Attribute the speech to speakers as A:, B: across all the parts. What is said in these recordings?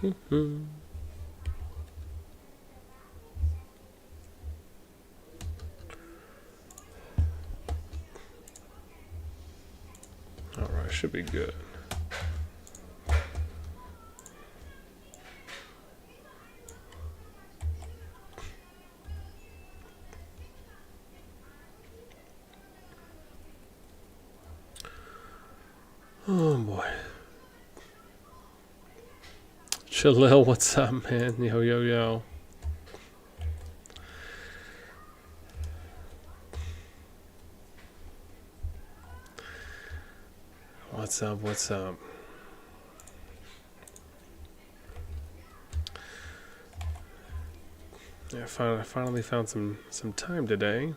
A: Alright, should be good. Oh boy. Chalil, what's up, man? Yo, yo, yo. What's up, what's up? Yeah, I finally found some time today.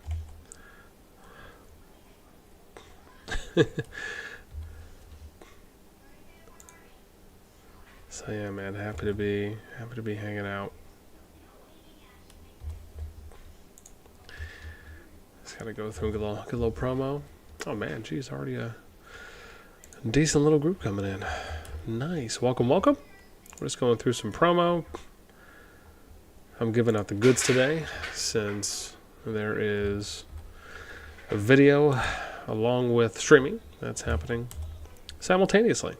A: So yeah, man, happy to be hanging out. Just gotta go through a good little promo. Oh man, geez, already a decent little group coming in. Nice, welcome, welcome. We're just going through some promo. I'm giving out the goods today since there is a video along with streaming that's happening simultaneously.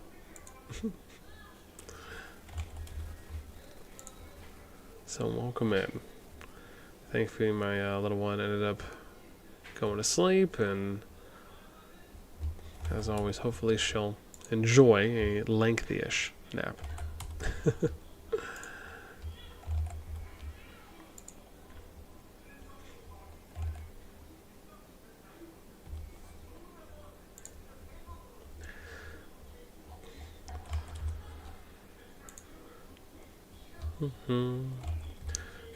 A: So welcome in. Thankfully my little one ended up going to sleep, and as always, hopefully she'll enjoy a lengthy-ish nap.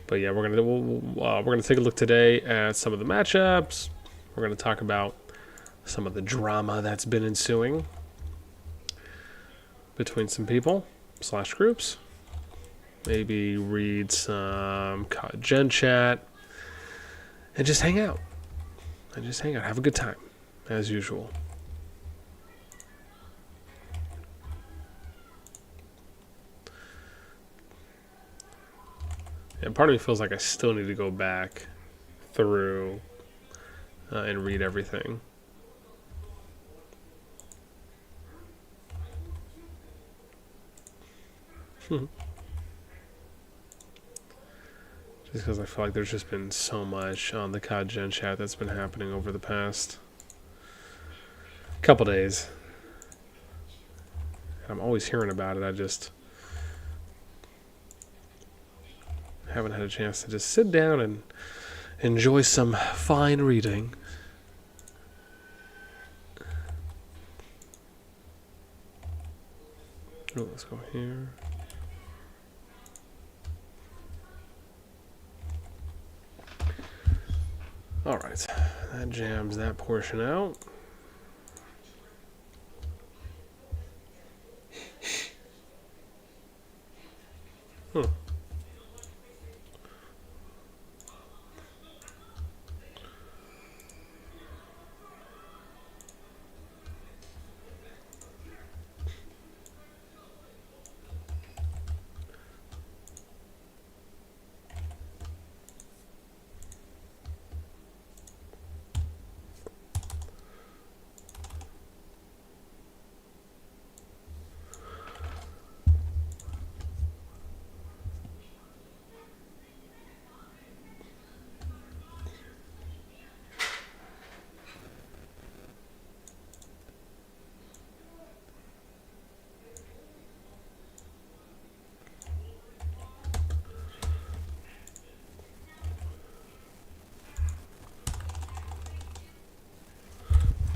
A: But yeah, we're gonna take a look today at some of the matchups. We're gonna talk about some of the drama that's been ensuing between some people / groups. Maybe read some CoD Gen chat and just hang out. Have a good time, as usual. And part of me feels like I still need to go back through and read everything. Just because I feel like there's just been so much on the CoD Gen chat that's been happening over the past couple days. I'm always hearing about it. I just haven't had a chance to just sit down and enjoy some fine reading. Oh, let's go here. All right, that jams that portion out.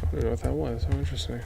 A: I don't know what that was. How interesting.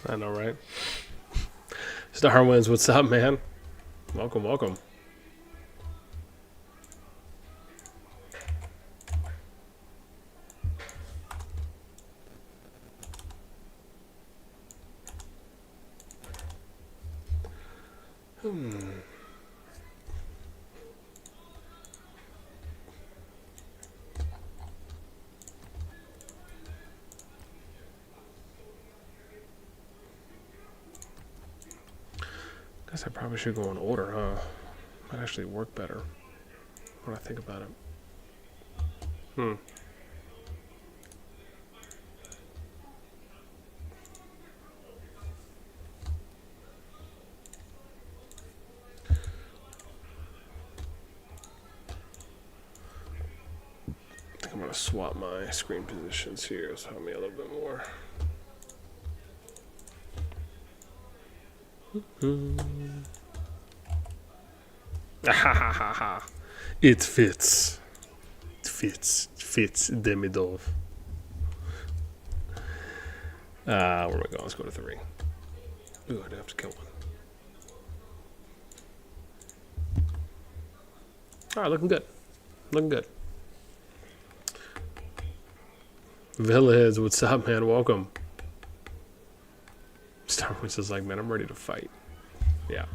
A: I know, right? Starwinds, what's up, man? Welcome, welcome. Guess I probably should go in order, huh? Might actually work better when I think about it. I think I'm gonna swap my screen positions here so help me a little bit more. It fits. It fits. It fits Demidov. Where am I going? Let's go to 3. Ooh, I do have to kill one. Alright, looking good. Looking good. Village, what's up, man? Welcome. Starwinds is like, man, I'm ready to fight. Yeah.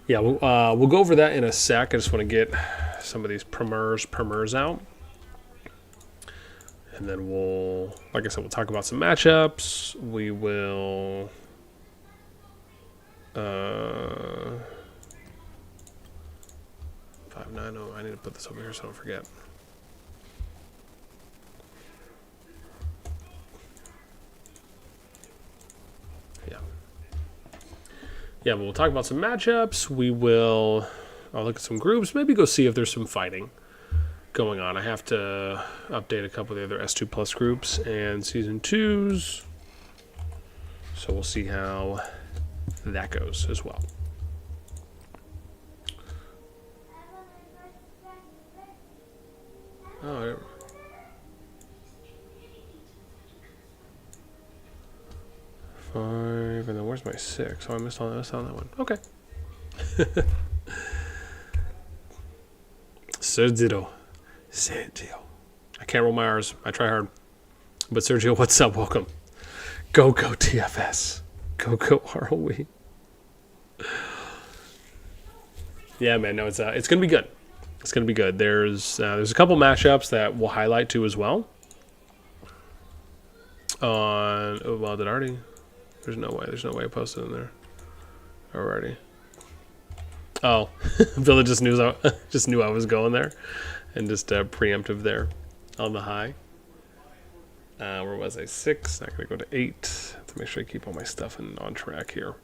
A: Yeah, we'll go over that in a sec. I just want to get some of these primers out. And then we'll, like I said, we'll talk about some matchups. We will... 590. I need to put this over here so I don't forget. Yeah, but we'll talk about some matchups. I'll look at some groups. Maybe go see if there's some fighting going on. I have to update a couple of the other S2 Plus groups and Season 2s. So we'll see how that goes as well. Oh, 5, and then where's my 6? Oh, I missed on that one. Okay. Sergio. I can't roll my R's. I try hard. But Sergio, what's up? Welcome. Go TFS. Go ROE. Yeah, man. No, it's gonna be good. It's gonna be good. There's a couple matchups that we'll highlight too as well. Oh well, did I already? There's no way I posted in there already. Oh, Villa just knew I was going there, and just preemptive there on the high. Where was I? 6. Not gonna go to 8 to make sure I keep all my stuff on track here.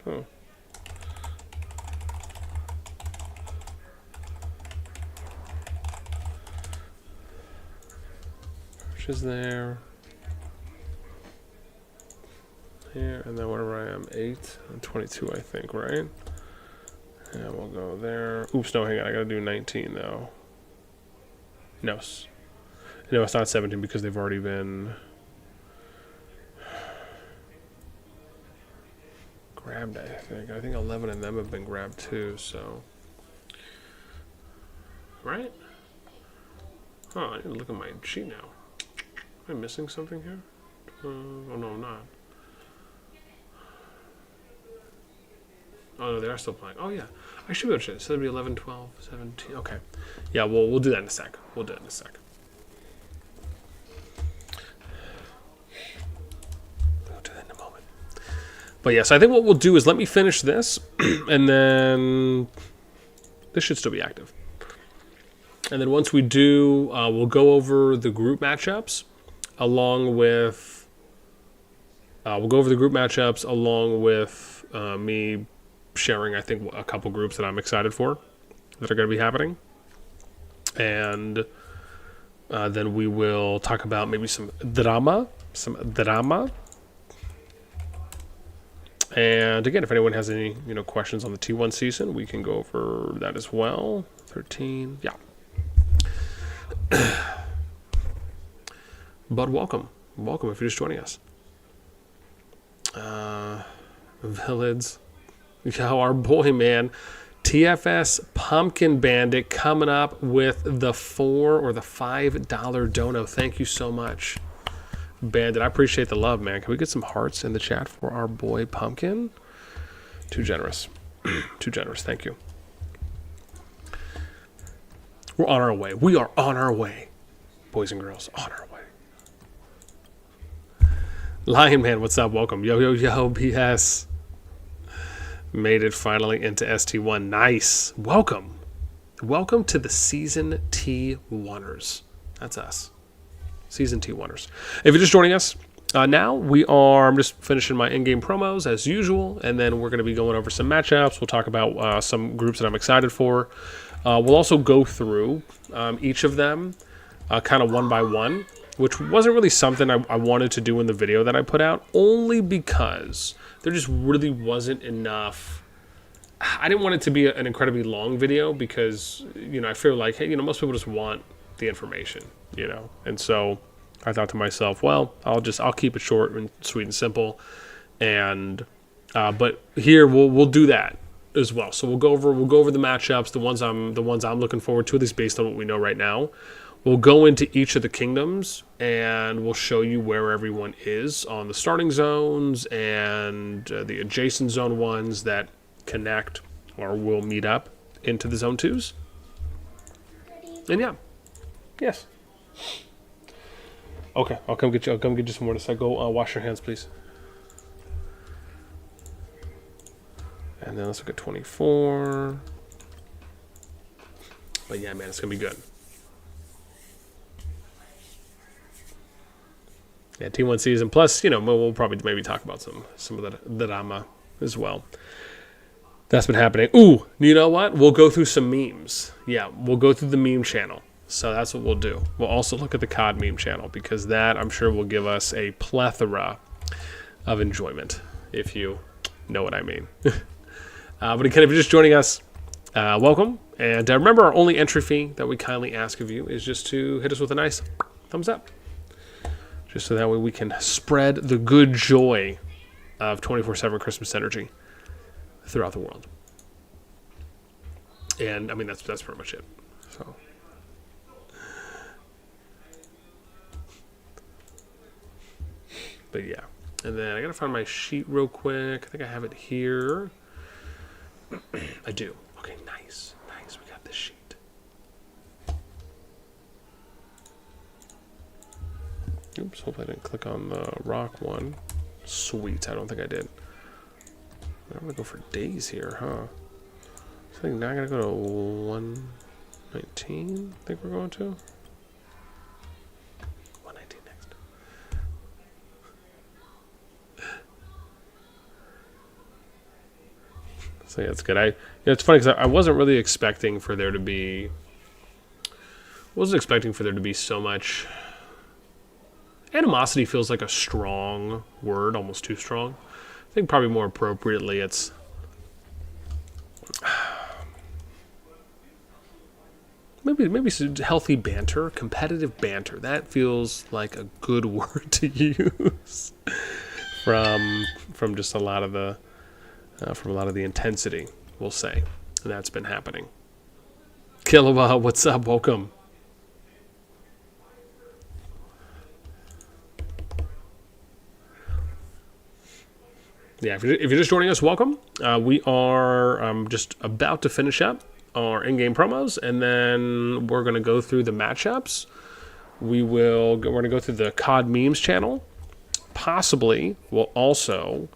A: Oh. Which is there. Here, and then whatever I am, 8 and 22, I think, right? Yeah, we'll go there. Oops, no, hang on, I gotta do 19 though. No, it's not 17 because they've already been grabbed, I think. I think 11 of them have been grabbed too, so. Right? Oh, I need to look at my sheet now. Am I missing something here? Oh, no, I'm not. Oh, no, they are still playing. Oh, yeah. I should be able to check. So it'll be 11, 12, 17. Okay. Yeah, we'll do that in a sec. We'll do it in a sec. We'll do that in a moment. But yeah, so I think what we'll do is let me finish this, and then this should still be active. And then once we do, we'll go over the group matchups along with... me sharing, I think, a couple groups that I'm excited for that are going to be happening. And then we will talk about maybe some drama. And again, if anyone has any questions on the T1 season, we can go over that as well. 13, yeah. But welcome if you're just joining us. Village, yo, our boy, man. TFS Pumpkin Bandit coming up with the $4 or the $5 dono. Thank you so much, Bandit. I appreciate the love, man. Can we get some hearts in the chat for our boy Pumpkin? Too generous. Too generous. Thank you. We're on our way. We are on our way, boys and girls. On our way. Lion Man, what's up? Welcome. Yo, yo, yo, BS. Made it finally into ST1. Nice. Welcome. Welcome to the Season T1ers. That's us. Season T1ers. If you're just joining us, now I'm just finishing my in-game promos as usual, and then we're going to be going over some matchups. We'll talk about some groups that I'm excited for. We'll also go through each of them kind of one by one, which wasn't really something I wanted to do in the video that I put out, only because there just really wasn't enough. I didn't want it to be an incredibly long video because, I feel like, hey, most people just want the information, and so I thought to myself, well, I'll keep it short and sweet and simple, and but here we'll do that as well. So we'll go over the matchups, the ones I'm looking forward to, at least based on what we know right now. We'll go into each of the kingdoms and we'll show you where everyone is on the starting zones and the adjacent zone ones that connect or will meet up into the zone 2s. And yeah. Yes. Okay, I'll come get you some more in a sec. Go wash your hands, please. And then let's look at 24. But yeah, man, it's gonna be good. Yeah, T1 season. Plus, we'll probably maybe talk about some of the drama as well. That's been happening. Ooh, you know what? We'll go through some memes. Yeah, we'll go through the meme channel. So that's what we'll do. We'll also look at the COD meme channel because that, I'm sure, will give us a plethora of enjoyment, if you know what I mean. But again, if you're just joining us, welcome. And remember, our only entry fee that we kindly ask of you is just to hit us with a nice thumbs up. Just so that way we can spread the good joy of 24/7 Christmas energy throughout the world. And, I mean, that's pretty much it. So, but yeah. And then I got to find my sheet real quick. I think I have it here. I do. Okay, nice. Nice. We got this sheet. Oops, hopefully I didn't click on the rock one. Sweet, I don't think I did. I'm gonna go for days here, huh? I think now I gotta go to 119, I think we're going to. 119 next. So yeah, it's good. It's funny because I wasn't really expecting for there to be... so much... Animosity feels like a strong word, almost too strong. I think probably more appropriately it's... maybe some healthy banter, competitive banter. That feels like a good word to use from just a lot of the intensity, we'll say, that's been happening. Kilowatt, what's up? Welcome. Yeah, if you're just joining us, welcome. We are just about to finish up our in-game promos, and then we're going to go through the matchups. We're going to go through the COD memes channel. Possibly, we'll also,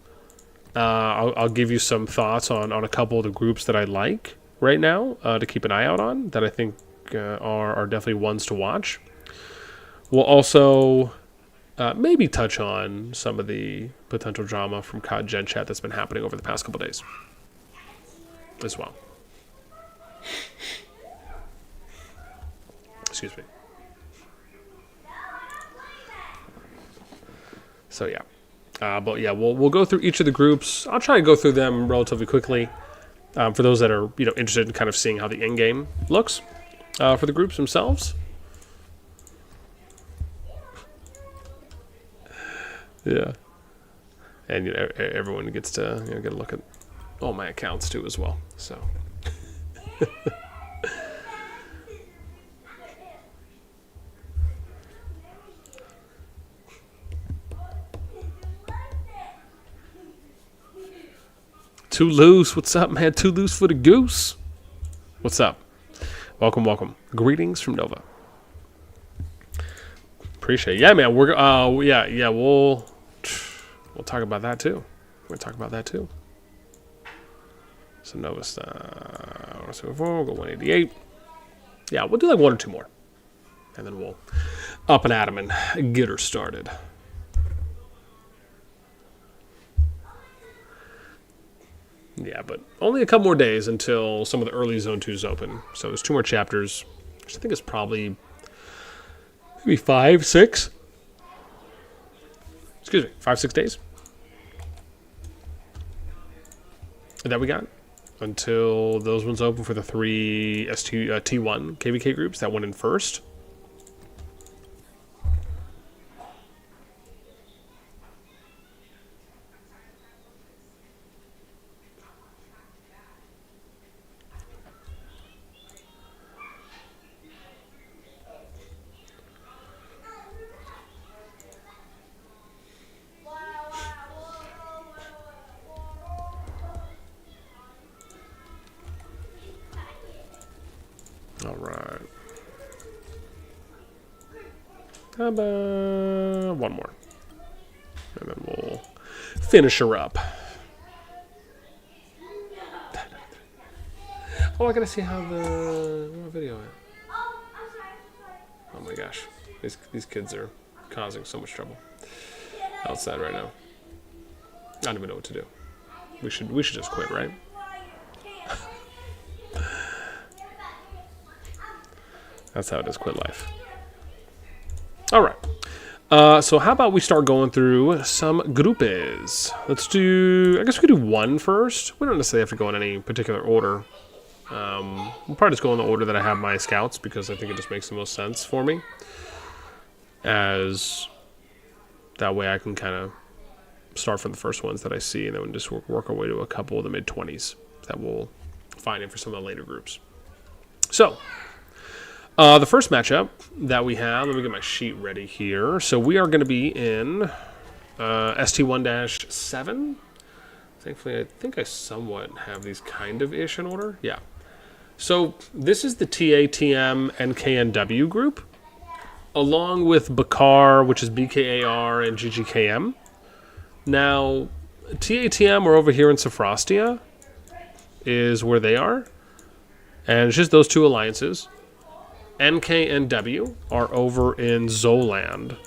A: I'll give you some thoughts on a couple of the groups that I like right now to keep an eye out on, that I think are definitely ones to watch. We'll also... maybe touch on some of the potential drama from COD Gen Chat that's been happening over the past couple days as well. Excuse me. So yeah. But yeah, we'll go through each of the groups. I'll try to go through them relatively quickly for those that are interested in kind of seeing how the end game looks for the groups themselves. Yeah, and everyone gets to get a look at all my accounts too as well. So. Too loose. What's up, man? Too loose for the goose. What's up? Welcome, welcome. Greetings from Nova. Appreciate it. Yeah, man. We're yeah. We'll talk about that too. We'll talk about that too. So Nova Star 174. We'll go 188. Yeah, we'll do like one or two more, and then we'll up and at 'em and get her started. Yeah, but only a couple more days until some of the early Zone 2s open. So there's 2 more chapters, which I think is probably maybe 5, 6. Excuse me, 5, 6 days. That we got until those ones open for the 3 T1 KVK groups that went in first. All right. How about one more? And then we'll finish her up. Oh, I gotta see how the video is. Oh my gosh. These kids are causing so much trouble outside right now. I don't even know what to do. We should just quit, right? That's how it is, quit life. All right. So how about we start going through some groupes? Let's do, I guess we could do one first. We don't necessarily have to go in any particular order. We'll probably just go in the order that I have my scouts because I think it just makes the most sense for me. As that way I can kind of start from the first ones that I see and then just work our way to a couple of the mid-20s that we'll find in for some of the later groups. So, the first matchup that we have, let me get my sheet ready here. So we are going to be in ST1-7. Thankfully, I think I somewhat have these kind of ish in order. Yeah. So this is the TATM NKNW group, along with Bakar, which is BKAR, and GGKM. Now, TATM are over here in Sophrostia, is where they are. And it's just those two alliances. NK and W are over in Zoland.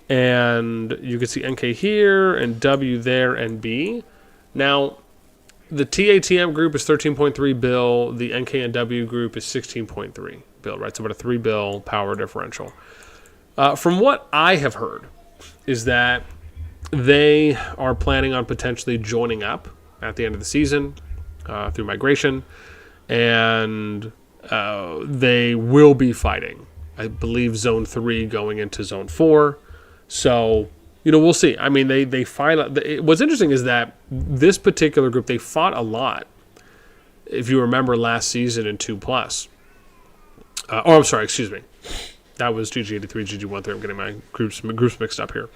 A: And you can see NK here and W there and B. Now, the TATM group is 13.3 bill. The NK and W group is 16.3 bill, right? So about a 3 bill power differential. From what I have heard is that they are planning on potentially joining up at the end of the season through migration. And they will be fighting, I believe, Zone 3 going into Zone 4. So, we'll see. I mean, they fight. What's interesting is that this particular group, they fought a lot. If you remember last season in 2+. I'm sorry, excuse me. That was GG83, GG13. I'm getting my groups mixed up here.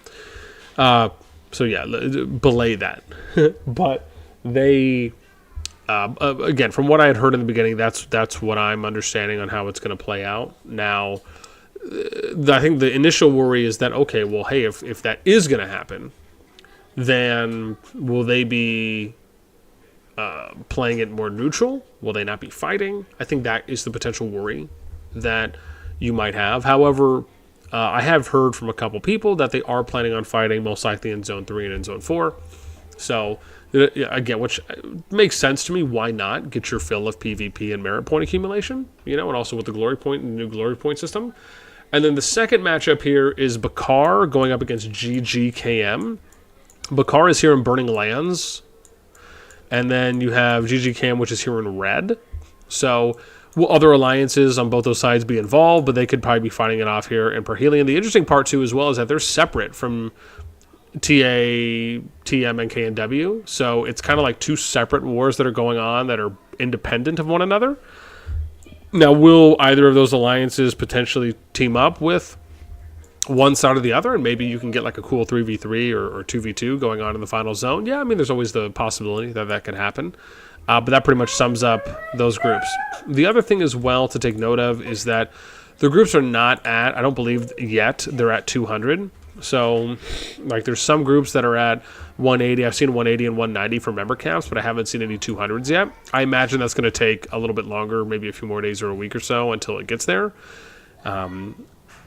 A: So, yeah, belay that. But they... again, from what I had heard in the beginning, that's what I'm understanding on how it's going to play out. Now, I think the initial worry is that, okay, well, hey, if that is going to happen, then will they be playing it more neutral? Will they not be fighting? I think that is the potential worry that you might have. However, I have heard from a couple people that they are planning on fighting most likely in Zone 3 and in Zone 4. So... again, which makes sense to me. Why not get your fill of PvP and merit point accumulation? And also with the glory point and the new glory point system. And then the second matchup here is Bakar going up against GGKM. Bakar is here in Burning Lands. And then you have GG Cam, which is here in red. So will other alliances on both those sides be involved? But they could probably be fighting it off here in Perhelion. The interesting part, too, as well, is that they're separate from TA, TM, and KNW. So it's kind of like two separate wars that are going on that are independent of one another. Now, will either of those alliances potentially team up with one side or the other, and maybe you can get like a cool 3v3 or 2v2 going on in the final zone? Yeah, I mean, there's always the possibility that that could happen. But that pretty much sums up those groups. The other thing as well to take note of is that the groups are not at, I don't believe yet, they're at 200. So, like, there's some groups that are at 180. I've seen 180 and 190 for member caps, but I haven't seen any 200s yet. I imagine that's going to take a little bit longer, maybe a few more days or a week or so until it gets there. And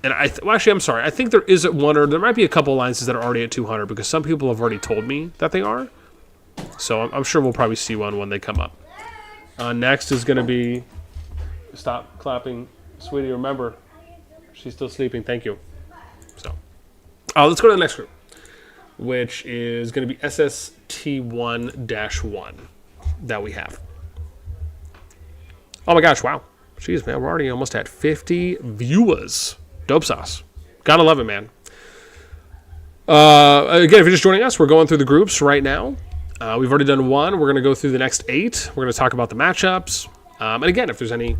A: well, actually, I'm sorry. I think there is one, or there might be a couple alliances that are already at 200 because some people have already told me that they are. So I'm sure we'll probably see one when they come up. Next is going to be... Stop clapping. Sweetie, remember, she's still sleeping. Thank you. So, let's go to the next group, which is going to be SST1-1 that we have. Oh my gosh, wow. Jeez, man, we're already almost at 50 viewers. Dope sauce. Gotta love it, man. Again, if you're just joining us, we're going through the groups right now. We've already done one. We're going to go through the next 8. We're going to talk about the matchups. And again, if there's any,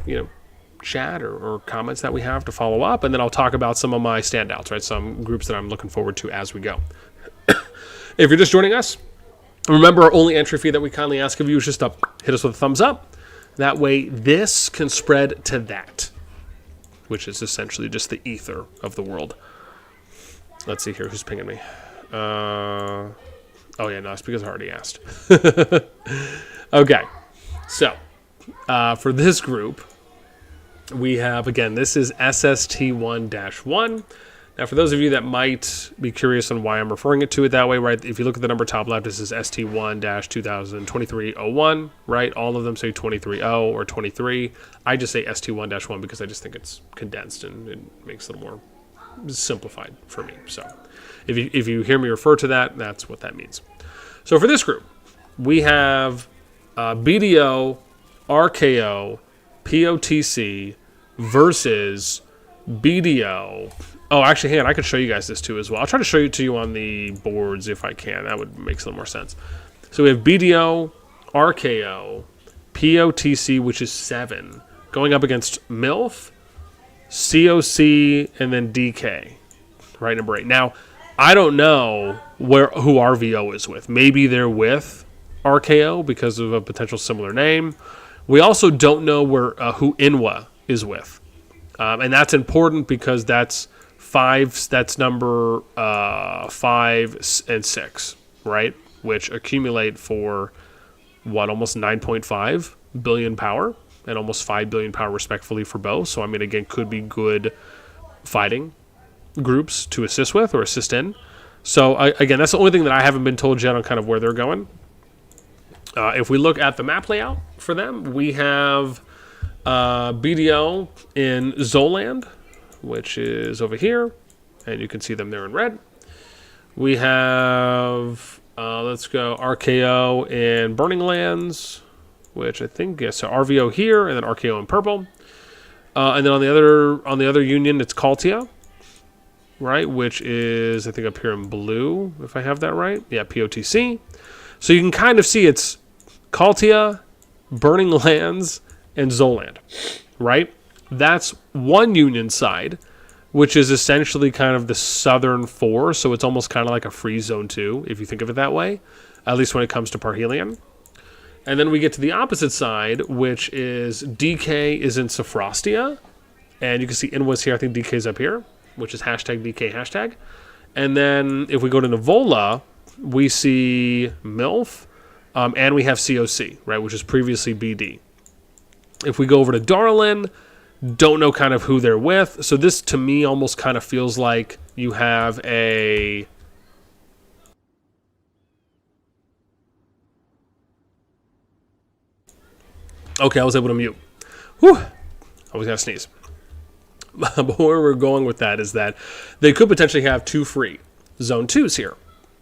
A: chat or comments that we have to follow up, and then I'll talk about some of my standouts, right? Some groups that I'm looking forward to as we go. If you're just joining us, remember our only entry fee that we kindly ask of you is just to hit us with a thumbs up. That way this can spread to that, which is essentially just the ether of the world. Let's see here. Who's pinging me? Oh, yeah, no, it's because I already asked. Okay. So, for this group, we have, again, this is SST1-1. Now, for those of you that might be curious on why I'm referring it to it that way, right? If you look at the number top left, this is ST1-2023-01, right? All of them say 23-0 or 23. I just say ST1-1 because I just think it's condensed and it makes it a little more simplified for me. So if you hear me refer to that, that's what that means. So for this group, we have BDO, RKO, POTC versus BDO. Oh, actually, hang on, I could show you guys this too as well. I'll try to show it to you on the boards if I can. That would make a little more sense. So we have BDO, RKO, POTC, which is 7, going up against MILF, COC, and then DK, right, number 8. Now, I don't know who RVO is with. Maybe they're with RKO because of a potential similar name. We also don't know who INWA is with. And that's important because that's number 5 and 6, right? Which accumulate for, almost 9.5 billion power and almost 5 billion power respectively for both. So, I mean, again, could be good fighting groups to assist with or assist in. So, again, that's the only thing that I haven't been told yet on kind of where they're going. If we look at the map layout for them, we have BDO in Zoland, which is over here, and you can see them there in red. We have, let's go, RKO in Burning Lands, which I think, yes, so RVO here, and then RKO in purple. And then on the other union, it's Kaltia, right, which is, I think, up here in blue, if I have that right. Yeah, POTC. So you can kind of see it's Kaltia, Burning Lands, and Zoland, right? That's one union side, which is essentially kind of the southern 4, so it's almost kind of like a free zone 2, if you think of it that way, at least when it comes to Parhelion. And then we get to the opposite side, which is DK is in Sophrostia, and you can see Inwas here. I think DK is up here, which is hashtag DK hashtag. And then if we go to Nivola, we see MILF, and we have COC, right, which is previously BD. If we go over to Darlin, don't know kind of who they're with. So this, to me, almost kind of feels like you have a... Okay, I was able to mute. Whew. I was going to sneeze. But where we're going with that is that they could potentially have 2 free Zone 2s here,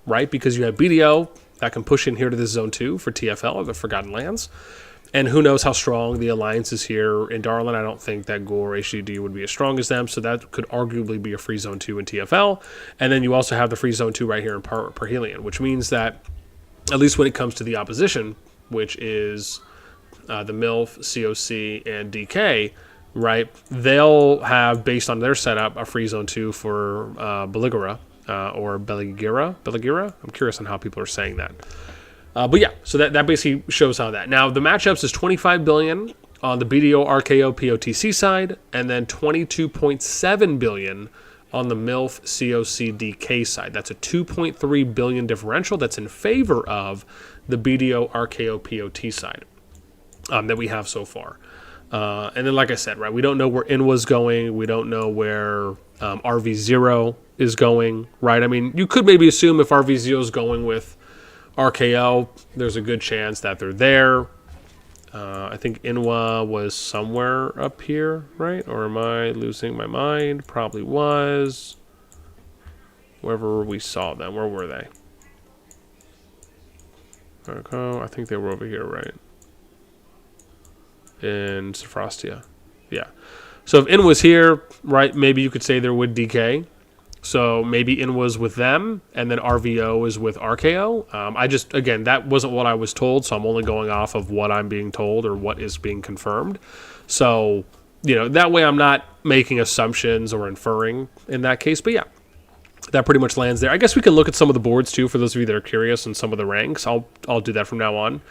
A: right? Because you have BDO that can push in here to this Zone 2 for TFL, or the Forgotten Lands. And who knows how strong the alliance is here in Darlin. I don't think that Gore HDD would be as strong as them, so that could arguably be a free Zone 2 in TFL. And then you also have the free Zone 2 right here in Parhelion, which means that, at least when it comes to the opposition, which is the MILF, COC, and DK, right, they'll have, based on their setup, a free Zone 2 for Beligira, or Beligira. I'm curious on how people are saying that. But yeah, so that basically shows how that. Now, the matchups is 25 billion on the BDO, RKO, POTC side, and then 22.7 billion on the MILF, COC, DK side. That's a 2.3 billion differential that's in favor of the BDO, RKO, POT side that we have so far. And then, like I said, right, we don't know where INWA's going. We don't know where RV0 is going, right? I mean, you could maybe assume if RV0 is going with RKO, there's a good chance that they're there. I think INWA was somewhere up here, right? Or am I losing my mind? Probably was. Wherever we saw them, where were they? RKO, I think they were over here, right? In Sophrostia. Yeah. So if INWA's here, right, maybe you could say they're with DK. So maybe INWA's with them, and then RVO is with RKO. Again, that wasn't what I was told, so I'm only going off of what I'm being told or what is being confirmed. So, that way I'm not making assumptions or inferring in that case. But yeah, that pretty much lands there. I guess we can look at some of the boards too, for those of you that are curious, and some of the ranks. I'll do that from now on.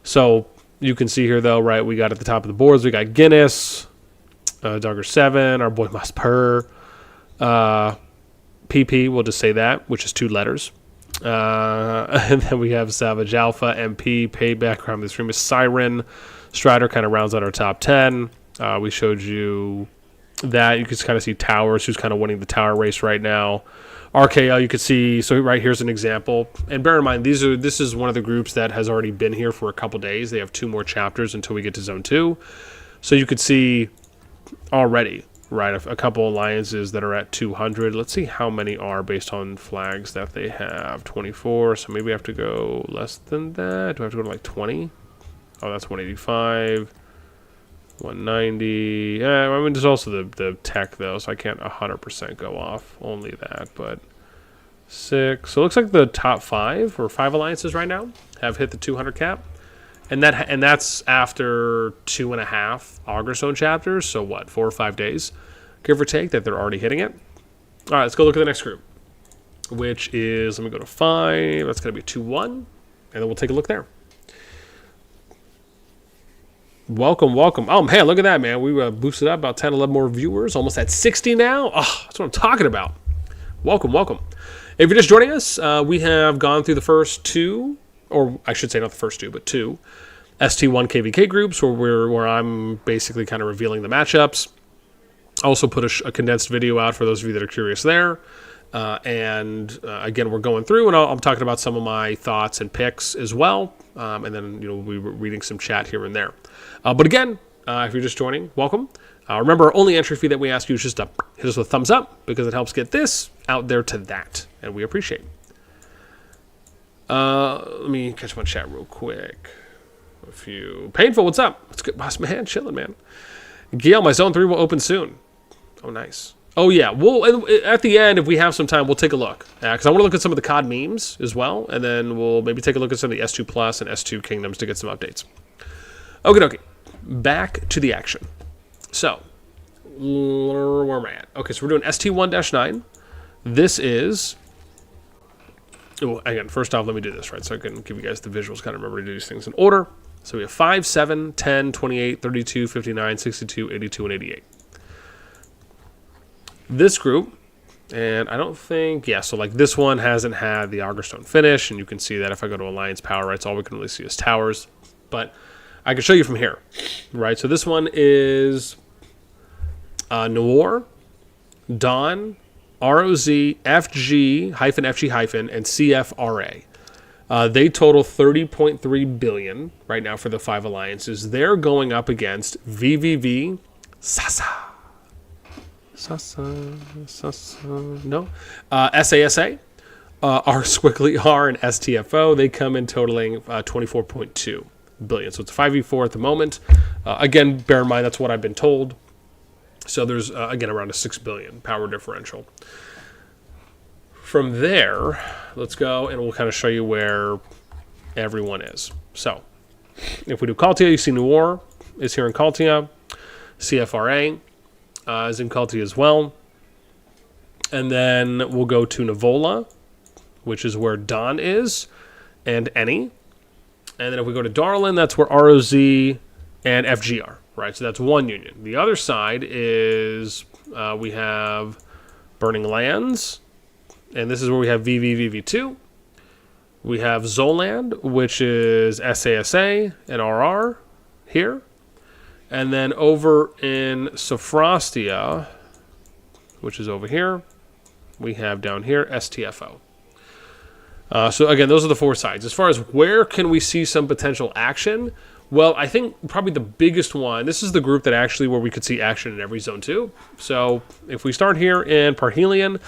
A: So you can see here, though, right, we got at the top of the boards, we got Guinness, Duggar 7, our boy Masper, PP, we'll just say that, which is 2 letters. And then we have Savage Alpha, MP, Payback, Crime of the Stream is Siren. Strider kind of rounds out our top 10. We showed you that. You can kind of see Towers, who's kind of winning the tower race right now. RKL, you could see, so right here's an example. And bear in mind, this is one of the groups that has already been here for a couple days. They have 2 more chapters until we get to Zone 2. So you could see already, right, a couple alliances that are at 200. Let's see how many are based on flags that they have. 24, so maybe I have to go less than that. Do I have to go to like 20? Oh, that's 185. 190. Yeah, I mean, there's also the tech, though, so I can't 100% go off only that, but 6. So it looks like the top 5 or 5 alliances right now have hit the 200 cap. And that's after 2.5 Augur Zone chapters. So what, 4 or 5 days, give or take, that they're already hitting it. All right, let's go look at the next group, which is, let me go to 5. That's going to be 2-1, and then we'll take a look there. Welcome. Oh, man, look at that, man. We boosted up about 10, 11 more viewers, almost at 60 now. Oh, that's what I'm talking about. Welcome. If you're just joining us, we have gone through the first 2. Or I should say not the first 2, but 2 ST1 KVK groups where I'm basically kind of revealing the matchups. I also put a condensed video out for those of you that are curious there. Again, we're going through, and I'm talking about some of my thoughts and picks as well. And then, we were reading some chat here and there. But again, if you're just joining, welcome. Remember, our only entry fee that we ask you is just to hit us with a thumbs up, because it helps get this out there to that, and we appreciate it. Let me catch my chat real quick. A few. Painful, what's up? What's good, boss man? Chilling, man. Gail, my Zone 3 will open soon. Oh, nice. Oh, yeah. At the end, if we have some time, we'll take a look. Because I want to look at some of the COD memes as well, and then we'll maybe take a look at some of the S2 Plus and S2 Kingdoms to get some updates. Okay. Back to the action. So, where am I at? Okay, so we're doing ST1-9. This is... Oh, again, first off, let me do this, right? So I can give you guys the visuals, kind of remember to do these things in order. So we have 5, 7, 10, 28, 32, 59, 62, 82, and 88. This group, and I don't think, yeah, so like this one hasn't had the Augur Stone finish, and you can see that if I go to Alliance Power, right, it's all we can really see is towers. But I can show you from here, right? So this one is Noor, Dawn, ROZ, FG, and CFRA. They total 30.3 billion right now for the 5 alliances. They're going up against VVV, SASA, SASA, no, SASA, R Squiggly R and STFO, they come in totaling 24.2 billion. So it's 5v4 at the moment. Again, bear in mind that's what I've been told. So there's, again, around a 6 billion power differential. From there, let's go and we'll kind of show you where everyone is. So if we do Kaltia, you see Noir is here in Kaltia. CFRA is in Kaltia as well. And then we'll go to Navola, which is where Don is, and Eni. And then if we go to Darlin, that's where ROZ and FG are, right? So that's one union. The other side is we have Burning Lands, and this is where we have VVVV2. We have Zoland, which is SASA and RR here. And then over in Sophrostia, which is over here, we have down here STFO. So again, those are the four sides. As far as where can we see some potential action, well, I think probably the biggest one, this is the group that actually where we could see action in every zone too. So if we start here in Parhelion,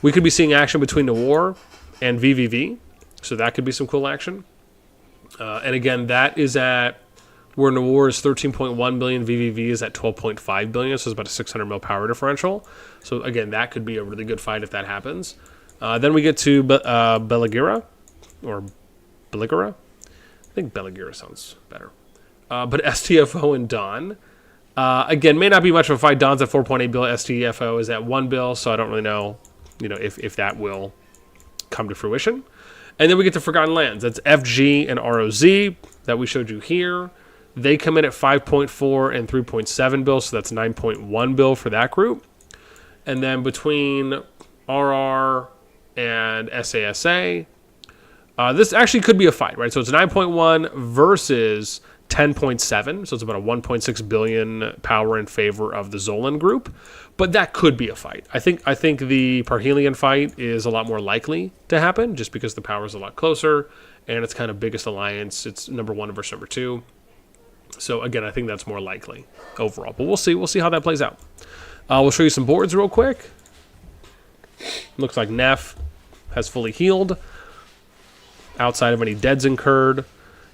A: we could be seeing action between Noir and VVV. So that could be some cool action. And again, that is at where Noir is 13.1 billion, VVV is at 12.5 billion, so it's about a 600 mil power differential. So again, that could be a really good fight if that happens. Then we get to Belagira, or Belagira. I think Belagira sounds better. But STFO and Don, again, may not be much of a fight. Don's at 4.8 bill, STFO is at 1 bill, so I don't really know, if that will come to fruition. And then we get to Forgotten Lands. That's FG and ROZ that we showed you here. They come in at 5.4 and 3.7 bill, so that's 9.1 bill for that group. And then between RR and SASA, this actually could be a fight, right? So it's 9.1 versus 10.7, so it's about a 1.6 billion power in favor of the Zolan group. But that could be a fight. I think the Parhelion fight is a lot more likely to happen just because the power is a lot closer and it's kind of biggest alliance. It's number 1 versus number 2. So again, I think that's more likely overall. But we'll see. We'll see how that plays out. We'll show you some boards real quick. Looks like Neff has fully healed outside of any deads incurred.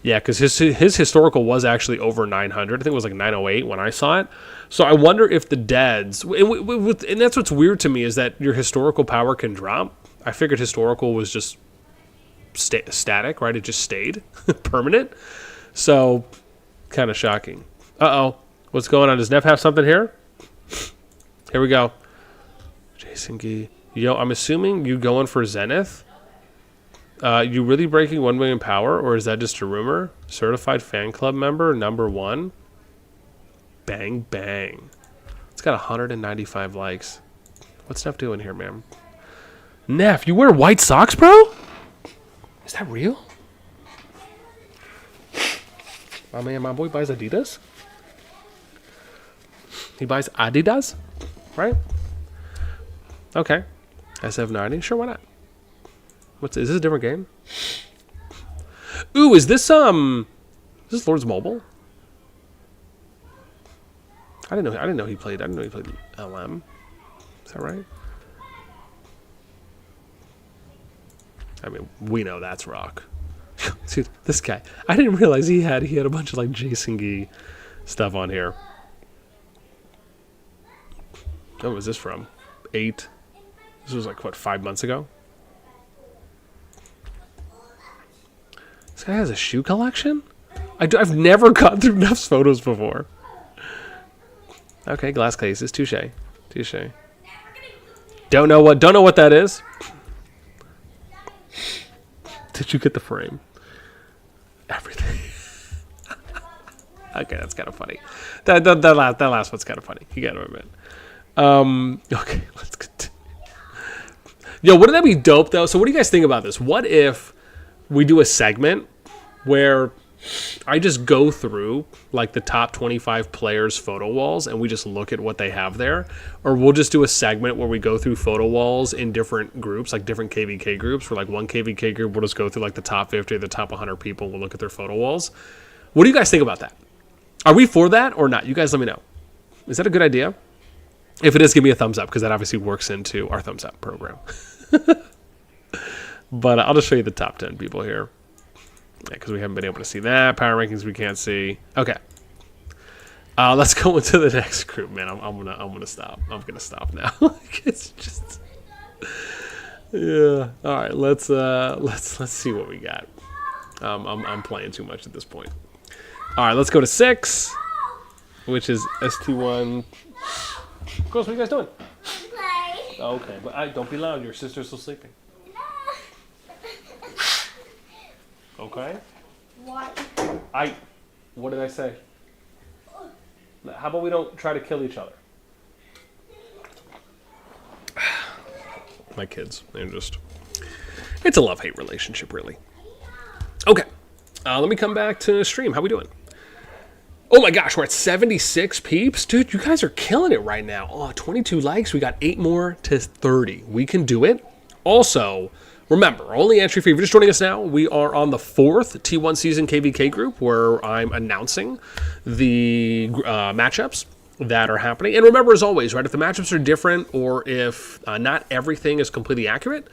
A: Yeah, because his historical was actually over 900. I think it was like 908 when I saw it. So I wonder if the deads... And that's what's weird to me is that your historical power can drop. I figured historical was just static, right? It just stayed permanent. So kind of shocking. Uh-oh. What's going on? Does Neff have something here? Here we go. Jason Gee. Yo, I'm assuming you going for Zenith? You really breaking 1 million power, or is that just a rumor? Certified fan club member, number 1. Bang, bang. It's got 195 likes. What's Neff doing here, man? Neff, you wear white socks, bro? Is that real? My boy buys Adidas? He buys Adidas? Right? Okay. SF90, sure, why not? Is this a different game? Ooh, is this Lord's Mobile? I didn't know he played LM. Is that right? I mean, we know that's rock. Dude, this guy. I didn't realize he had a bunch of like Jason Gee stuff on here. When was this from? 8. This was like what, 5 months ago? This guy has a shoe collection? I've never gone through Neff's photos before. Okay, glass cases. Touche. Touche. Don't know what that is. Did you get the frame? Everything. Okay, that's kind of funny. That last one's kind of funny. You gotta admit. Okay, let's continue. Yo, wouldn't that be dope though? So what do you guys think about this? What if we do a segment where I just go through like the top 25 players' photo walls and we just look at what they have there? Or we'll just do a segment where we go through photo walls in different groups, like different KVK groups. For like one KVK group, we'll just go through like the top 50 or the top 100 people. We'll look at their photo walls. What do you guys think about that? Are we for that or not? You guys let me know. Is that a good idea? If it is, give me a thumbs up because that obviously works into our thumbs up program. But I'll just show you the top 10 people here. Because we haven't been able to see that. Power rankings we can't see. Okay. Let's go into the next group, man. I'm gonna stop. I'm gonna stop now. It's just, yeah. All right, let's see what we got. I'm playing too much at this point. All right, let's go to 6, which is ST1. Girls, what are you guys doing? Play. Okay, but don't be loud. Your sister's still sleeping. Okay. What? What did I say? How about we don't try to kill each other? My kids, they're just... It's a love-hate relationship, really. Okay. Let me come back to stream. How we doing? Oh my gosh, we're at 76 peeps. Dude, you guys are killing it right now. Oh, 22 likes. We got 8 more to 30. We can do it. Also, remember, only entry fee. If you're just joining us now, we are on the 4th T1 season KVK group where I'm announcing the matchups that are happening. And remember, as always, right, if the matchups are different or if not everything is completely accurate,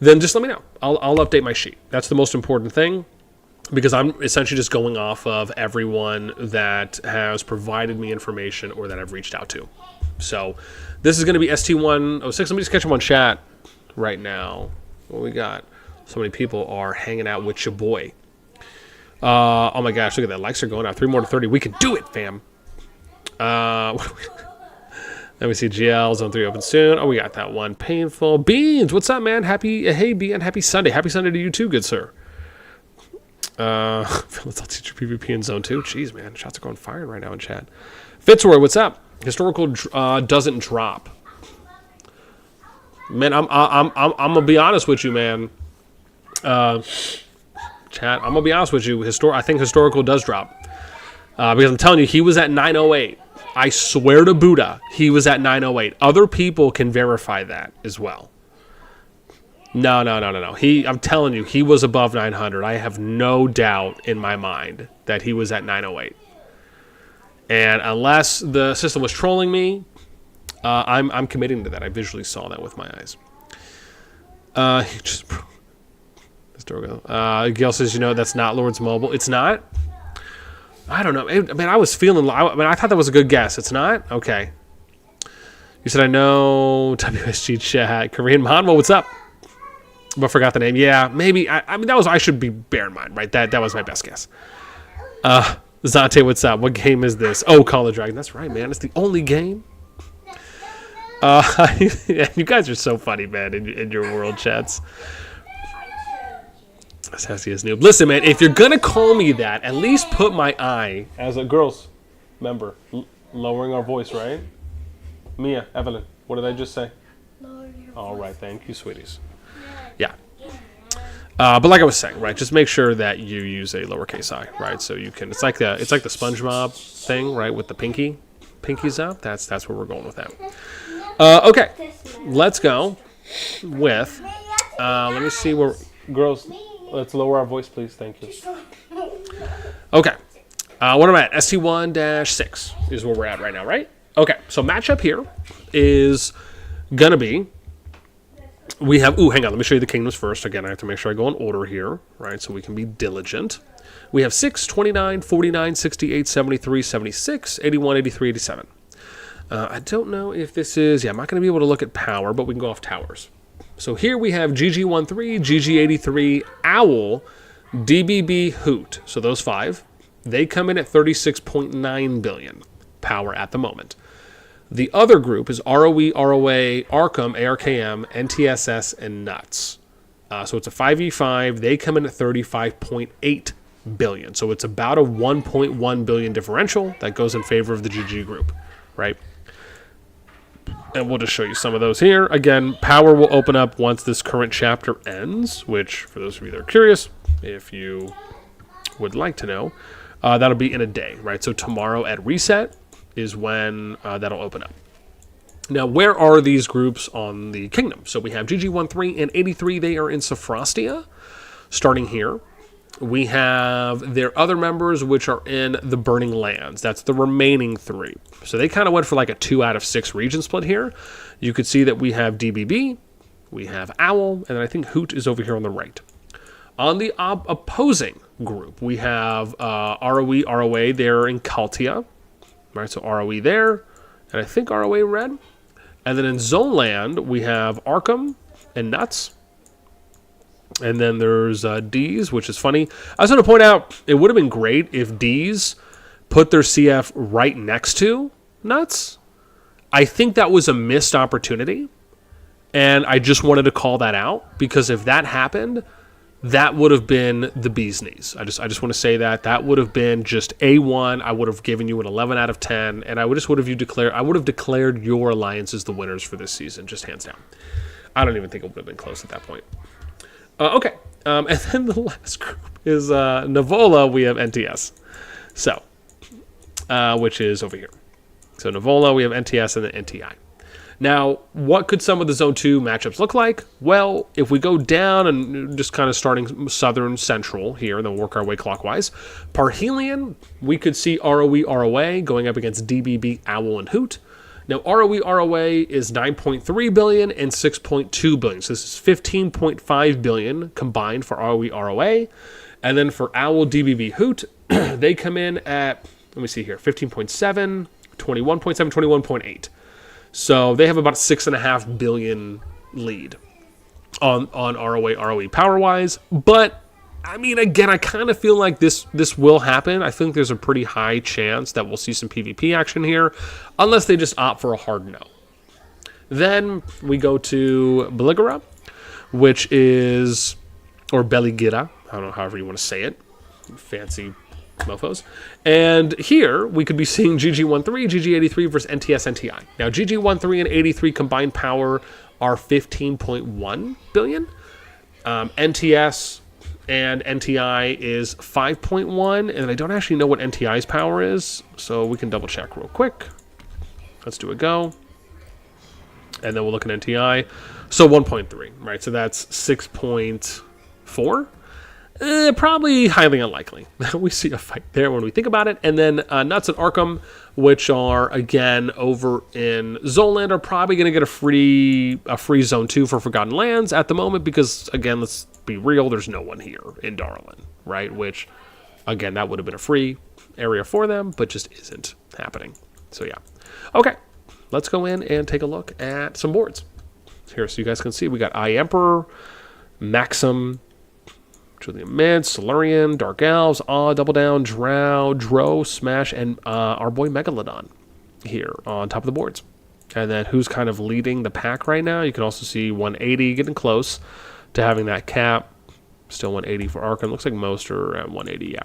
A: then just let me know. I'll update my sheet. That's the most important thing, because I'm essentially just going off of everyone that has provided me information or that I've reached out to. So this is going to be ST106. Let me just catch them on chat right now. What we got? So many people are hanging out with your boy. Oh my gosh, look at that. Likes are going out. 3 more to 30. We can do it, fam. Let me see. GL Zone 3 open soon. Oh, we got that one. Painful. Beans, what's up, man? Hey, Bean. Happy Sunday. Happy Sunday to you too, good sir. Let's all teach your PvP in Zone 2. Jeez, man. Shots are going firing right now in chat. Fitzroy, what's up? Historical doesn't drop. Man, I'm gonna be honest with you, man. Chat, I'm gonna be honest with you. I think historical does drop because I'm telling you, he was at 908. I swear to Buddha, he was at 908. Other people can verify that as well. No. I'm telling you, he was above 900. I have no doubt in my mind that he was at 908. And unless the system was trolling me, I'm committing to that. I visually saw that with my eyes. Gail says, that's not Lord's Mobile. It's not? I don't know. I was feeling... I thought that was a good guess. It's not? Okay. You said, I know WSG chat. Korean Monmo, what's up? But forgot the name. Yeah, maybe. I should be bear in mind, right? That was my best guess. Zante, what's up? What game is this? Oh, Call of Dragon. That's right, man. It's the only game. You guys are so funny, man, in your world chats. Sassy as noob. Listen, man, if you're gonna call me that, at least put my eye as a girls. Remember, lowering our voice, right? Mia, Evelyn, what did I just say? All right, thank you, sweeties. Yeah. But like I was saying, right, just make sure that you use a lowercase I, right? So you can. It's like the SpongeBob thing, right, with the pinkies up. That's where we're going with that. Okay, let's go with. Let me see where girls. Let's lower our voice, please. Thank you. Okay. What am I at? ST1-6 is where we're at right now, right? Okay. So matchup here is going to be... We have... Ooh, hang on. Let me show you the kingdoms first. Again, I have to make sure I go in order here, right? So we can be diligent. We have 6, 29, 49, 68, 73, 76, 81, 83, 87. I don't know if this is... Yeah, I'm not going to be able to look at power, but we can go off towers. So here we have GG13, GG83, Owl, DBB, Hoot. So those 5, they come in at 36.9 billion power at the moment. The other group is ROE, ROA, Arkham, ARKM, NTSS, and Nuts. So it's a 5v5. They come in at 35.8 billion. So it's about a 1.1 billion differential that goes in favor of the GG group, right? And we'll just show you some of those here. Again, power will open up once this current chapter ends, which, for those of you that are curious, if you would like to know, that'll be in a day, right? So tomorrow at reset is when that'll open up. Now, where are these groups on the kingdom? So we have GG13 and 83. They are in Sophrostia, starting here. We have their other members, which are in the Burning Lands. That's the remaining 3. So they kind of went for like a 2 out of 6 region split here. You could see that we have DBB, we have Owl, and then I think Hoot is over here on the right. On the opposing group, we have ROE, ROA there in Kaltia. Right, so ROE there, and I think ROA red. And then in Zone Land, we have Arkham and Nuts. And then there's D's, which is funny. I was going to point out, it would have been great if D's put their CF right next to Nuts. I think that was a missed opportunity. And I just wanted to call that out, because if that happened, that would have been the bee's knees. I just want to say that would have been just A1. I would have given you an 11 out of 10, and I would have declared your alliance as the winners for this season, just hands down. I don't even think it would have been close at that point. Okay, and then the last group is Navola. We have NTS, so which is over here. So Navola, we have NTS, and then NTI. Now, what could some of the Zone 2 matchups look like? Well, if we go down and just kind of starting southern central here, then work our way clockwise. Parhelion, we could see ROE, ROA going up against DBB, Owl, and Hoot. Now, ROE, ROA is 9.3 billion and 6.2 billion. So this is 15.5 billion combined for ROE, ROA. And then for Owl, DBB, Hoot, they come in at, let me see here, 15.7, 21.7, 21.8. So they have about 6.5 billion lead on ROA, ROE power-wise. But, I mean, again, I kind of feel like this will happen. I think there's a pretty high chance that we'll see some PvP action here, unless they just opt for a hard no. Then we go to Beligera, which is, or Beligira, I don't know, however you want to say it. Fancy mofos. And here we could be seeing GG13, GG83 versus NTS, NTI. Now GG13 and 83 combined power are 15.1 billion. NTS and NTI is 5.1, and I don't actually know what NTI's power is, so we can double check real quick. Let's do a go. And then we'll look at NTI. So 1.3, right? So that's 6.4. Probably highly unlikely. We see a fight there when we think about it. And then Nuts and Arkham, which are, again, over in Zone Land, are probably going to get a free Zone 2 for Forgotten Lands at the moment because, again, let's be real, there's no one here in Darlin, right? Which, again, that would have been a free area for them, but just isn't happening. So, yeah. Okay, let's go in and take a look at some boards. Here, so you guys can see, we got Emperor, Maxim, Julian Mid, Silurian, Dark Elves, Double Down, Drow, Dro, Smash, and our boy Megalodon here on top of the boards. And then who's kind of leading the pack right now? You can also see 180 getting close to having that cap. Still 180 for Arkham. Looks like most are at 180, yeah.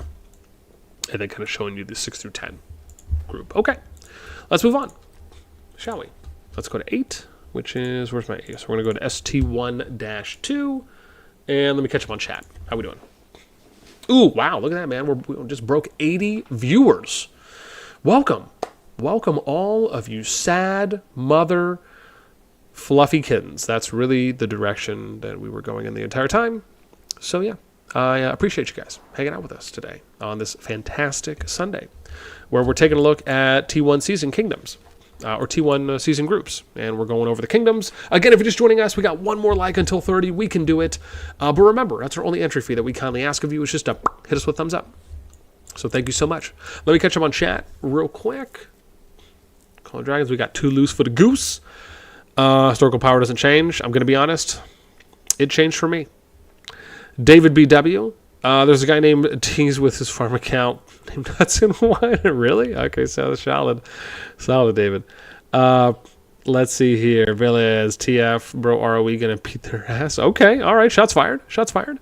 A: And then kind of showing you the 6 through 10 group. Okay, let's move on, shall we? Let's go to 8, which is, where's my 8? So we're going to go to ST1-2. And let me catch up on chat. How we doing? Ooh, wow, look at that, man. We just broke 80 viewers. Welcome. Welcome all of you sad mother fluffy kittens. That's really the direction that we were going in the entire time. So, yeah, I appreciate you guys hanging out with us today on this fantastic Sunday where we're taking a look at T1 Season Kingdoms. Or T1 season groups, and we're going over the kingdoms. Again, if you're just joining us, we got one more like until 30. We can do it. But remember, that's our only entry fee that we kindly ask of you. Is just to hit us with a thumbs up. So thank you so much. Let me catch up on chat real quick. Call of Dragons, we got 2 loose for the goose. Historical power doesn't change. I'm going to be honest. It changed for me. David BW. There's a guy named Tease with his farm account named Nuts and Wine. Really? Okay, so solid. Solid, David. Let's see here. Velez, TF, bro, ROE gonna beat their ass. Okay, all right, shots fired. Shots fired.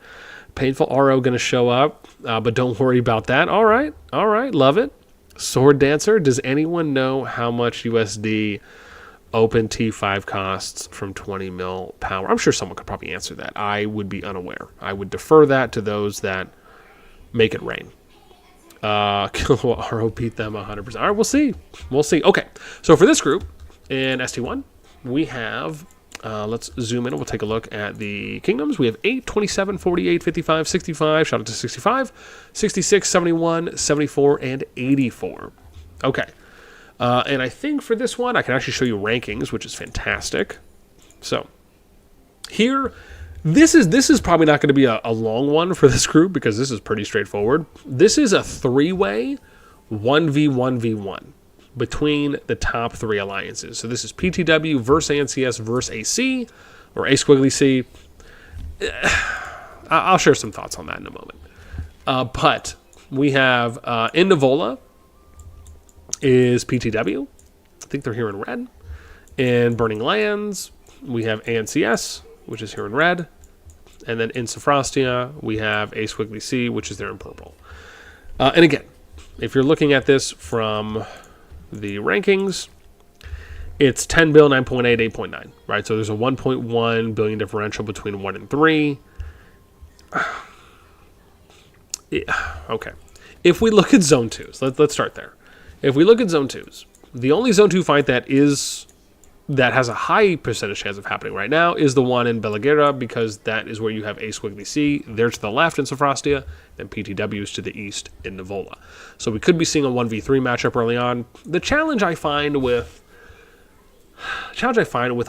A: Painful RO gonna show up, but don't worry about that. All right, love it. Sword Dancer, does anyone know how much USD open T5 costs from 20 mil power? I'm sure someone could probably answer that. I would be unaware. I would defer that to those that make it rain. Kilowatt RO beat them 100%. All right, we'll see. We'll see. Okay, so for this group in ST1, we have, let's zoom in and we'll take a look at the kingdoms. We have 8, 27, 48, 55, 65, shout out to 65, 66, 71, 74, and 84. Okay. And I think for this one, I can actually show you rankings, which is fantastic. So, Here, this is probably not going to be a long one for this group because this is pretty straightforward. This is a 3-way 1v1v1 between the top 3 alliances. So this is PTW versus ANCS versus AC, or A squiggly C. I'll share some thoughts on that in a moment. But we have in Nivola is PTW. I think they're here in red. In Burning Lands, we have ANCS, which is here in red. And then in Sophrostia, we have A squiggly C, which is there in purple. And again, if you're looking at this from the rankings, it's 10 bill, 9.8, 8.9, right? So there's a 1.1 billion differential between 1 and 3. Okay. If we look at Zone 2s, let's start there. If we look at Zone 2s, the only Zone 2 fight that has a high percentage chance of happening right now is the one in Belaguera, because that is where you have A squiggly C. They're to the left in Sophrostia, and PTW is to the east in Nivola. So we could be seeing a 1v3 matchup early on. The challenge I find with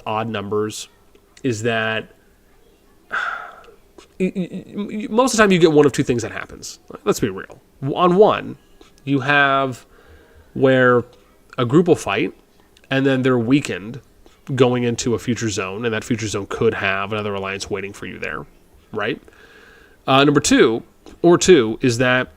A: odd numbers is that most of the time you get one of two things that happens. Let's be real. On one, you have where a group will fight, and then they're weakened going into a future zone, and that future zone could have another alliance waiting for you there, right? Number two, is that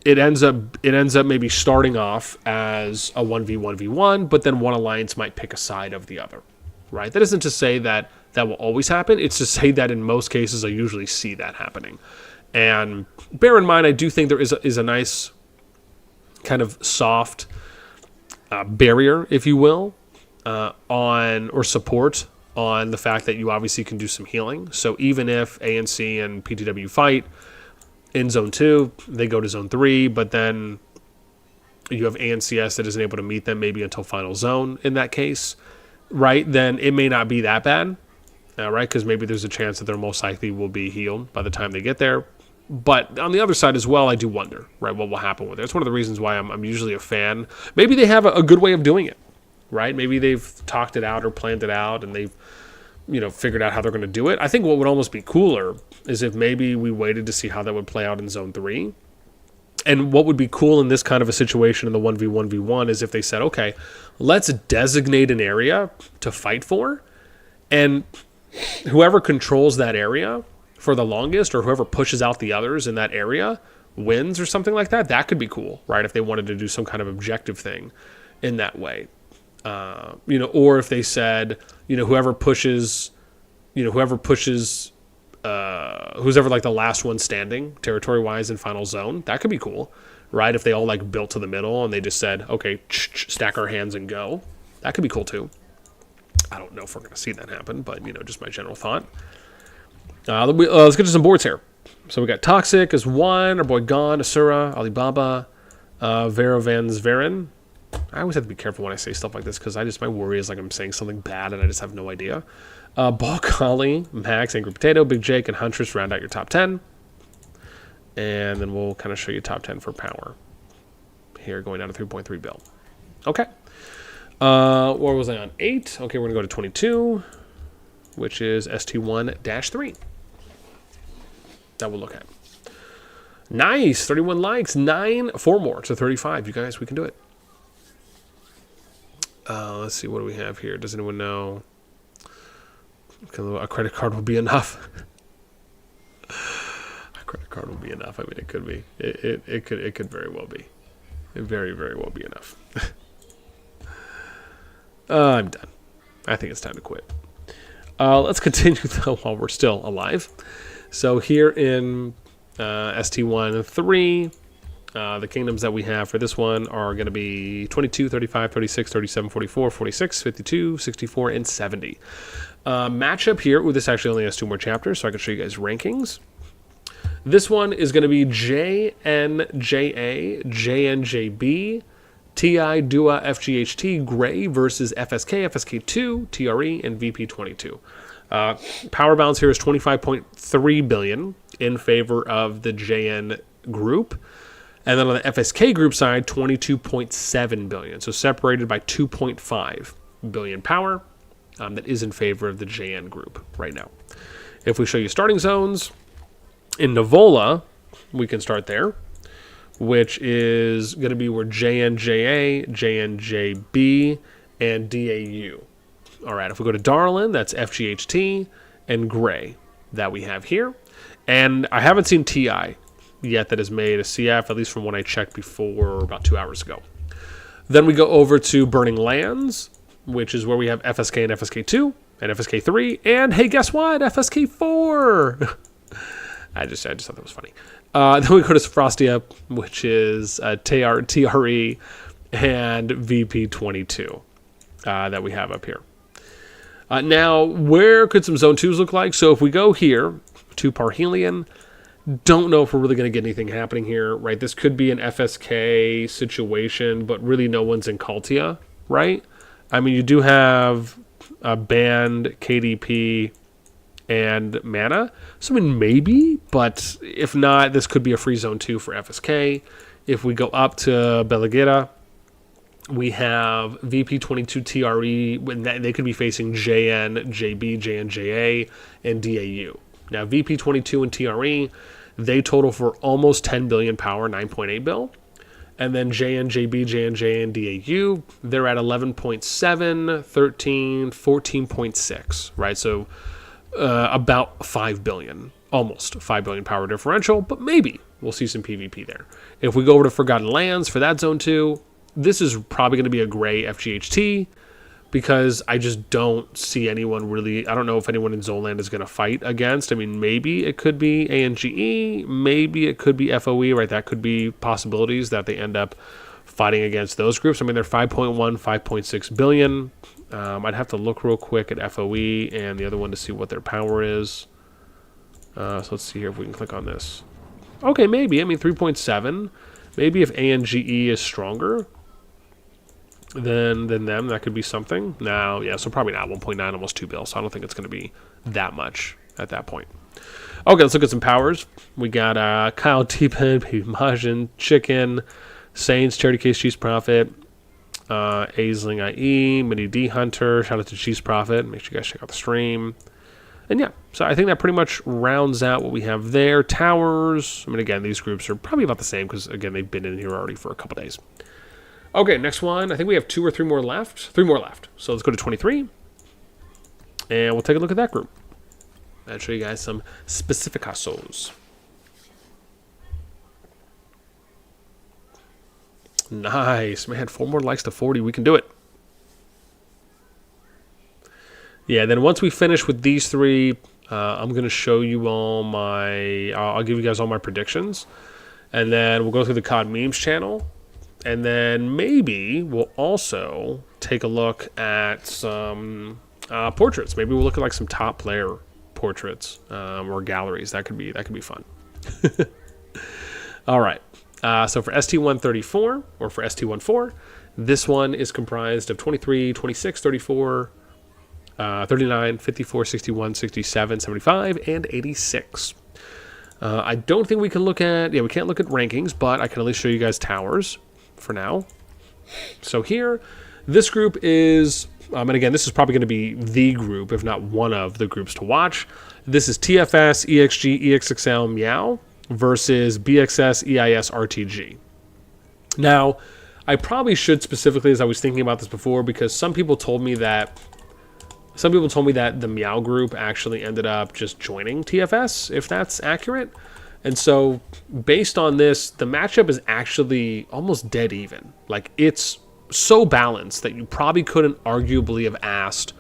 A: it ends up maybe starting off as a 1v1v1, but then one alliance might pick a side of the other, right? That isn't to say that will always happen. It's to say that in most cases I usually see that happening. And bear in mind, I do think there is a nice kind of soft barrier, if you will, or support on the fact that you obviously can do some healing. So even if ANC and PTW fight in Zone 2, they go to Zone 3, but then you have ANCS that isn't able to meet them maybe until Final Zone in that case, right? Then it may not be that bad, right? Because maybe there's a chance that they're most likely will be healed by the time they get there. But on the other side as well, I do wonder, right, what will happen with it. It's one of the reasons why I'm usually a fan. Maybe they have a good way of doing it, right? Maybe they've talked it out or planned it out, and they've figured out how they're going to do it. I think what would almost be cooler is if maybe we waited to see how that would play out in Zone 3. And what would be cool in this kind of a situation in the 1v1v1 is if they said, okay, let's designate an area to fight for, and whoever controls that area for the longest, or whoever pushes out the others in that area, wins or something like that. That could be cool, right? If they wanted to do some kind of objective thing in that way. Or if they said, whoever pushes who's ever like the last one standing territory-wise in Final Zone, that could be cool, right? If they all like built to the middle and they just said, okay, stack our hands and go. That could be cool too. I don't know if we're going to see that happen, but, just my general thought. Let's get to some boards here. So we got Toxic as one, our boy Gon, Asura, Alibaba, Vero Van Zveren. I always have to be careful when I say stuff like this because my worry is like I'm saying something bad and I just have no idea. Balkali, Max, Angry Potato, Big Jake, and Huntress round out your top 10. And then we'll kind of show you top 10 for power. Here, going down to 3.3 bill. Okay. What was I on? 8. Okay, we're going to go to 22, which is ST1-3. That we'll look at. Nice. 31 likes. 4 more to 35. You guys, we can do it. Let's see. What do we have here? Does anyone know? A credit card will be enough. A credit card will be enough. I mean, it could be. It could very well be. It very, very well be enough. I'm done. I think it's time to quit. Let's continue, though, while we're still alive. So here in ST1-3, the kingdoms that we have for this one are going to be 22, 35, 36, 37, 44, 46, 52, 64, and 70. Matchup here. Ooh, this actually only has 2 more chapters, so I can show you guys rankings. This one is going to be JNJA, JNJB, TI, Dua, FGHT, Gray versus FSK, FSK2, TRE, and VP22. Power balance here is 25.3 billion in favor of the JN group. And then on the FSK group side, 22.7 billion. So separated by 2.5 billion power. that is in favor of the JN group right now. If we show you starting zones, in Nivola, we can start there, which is going to be where JNJA, JNJB, and DAU are at. If we go to Darlin, that's FGHT and Gray that we have here. And I haven't seen TI yet that has made a CF, at least from when I checked before about 2 hours ago. Then we go over to Burning Lands, which is where we have FSK and FSK2 and FSK3, and hey, guess what? FSK4! I just thought that was funny. Then we go to Frostia, which is TRE and VP22 that we have up here. Now, where could some Zone 2s look like? So if we go here to Parhelion, don't know if we're really going to get anything happening here, right? This could be an FSK situation, but really no one's in Cultia, right? I mean, you do have a Band, KDP, and Mana. So, I mean, maybe, but if not, this could be a free Zone 2 for FSK. If we go up to Belagira, we have VP22 TRE. They could be facing JN, JB, JNJA, and DAU. Now, VP22 and TRE, they total for almost 10 billion power, 9.8 bill. And then JN, JB, JNJ, and DAU, they're at 11.7, 13, 14.6, right? So about 5 billion, almost 5 billion power differential, but maybe we'll see some PvP there. If we go over to Forgotten Lands for that Zone 2, this is probably going to be a Gray FGHT because I just don't see anyone really. I don't know if anyone in Zoland is going to fight against. I mean, maybe it could be ANGE, maybe it could be FOE, right? That could be possibilities that they end up fighting against those groups. I mean, they're 5.1, 5.6 billion. I'd have to look real quick at FOE and the other one to see what their power is. So let's see here if we can click on this. Okay, maybe. I mean, 3.7. Maybe if ANGE is stronger than them, that could be something. Now, yeah, so probably not 1.9, almost 2 bill. So I don't think it's going to be that much at that point. Okay, let's look at some powers. We got Kyle T-Pen, Majin, Chicken, Saints, Charity Case, Cheese Profit, Aisling IE, Mini D Hunter. Shout out to Cheese Profit. Make sure you guys check out the stream. And yeah, so I think that pretty much rounds out what we have there. Towers. I mean, again, these groups are probably about the same because, again, they've been in here already for a couple days. Okay, next one. I think we have 2 or 3 more left. 3 more left. So let's go to 23. And we'll take a look at that group. I'll show you guys some specificazos. Nice. Man, 4 more likes to 40. We can do it. Yeah, then once we finish with these 3, I'm going to show you all my... I'll give you guys all my predictions. And then we'll go through the COD Memes channel. And then maybe we'll also take a look at some portraits. Maybe we'll look at like some top player portraits or galleries. That could be fun. All right. So for ST134 or for ST14, this one is comprised of 23, 26, 34, 39, 54, 61, 67, 75, and 86. I don't think we can look at... Yeah, we can't look at rankings, but I can at least show you guys towers for now. So here, this group is... and again, this is probably going to be the group, if not one of the groups to watch. This is TFS, EXG, EXXL, Meow versus BXS, EIS, RTG. Now, I probably should specifically, as I was thinking about this before, because some people told me that the Meow group actually ended up just joining TFS, if that's accurate. And so, based on this, the matchup is actually almost dead even. Like, it's so balanced that you probably couldn't arguably have asked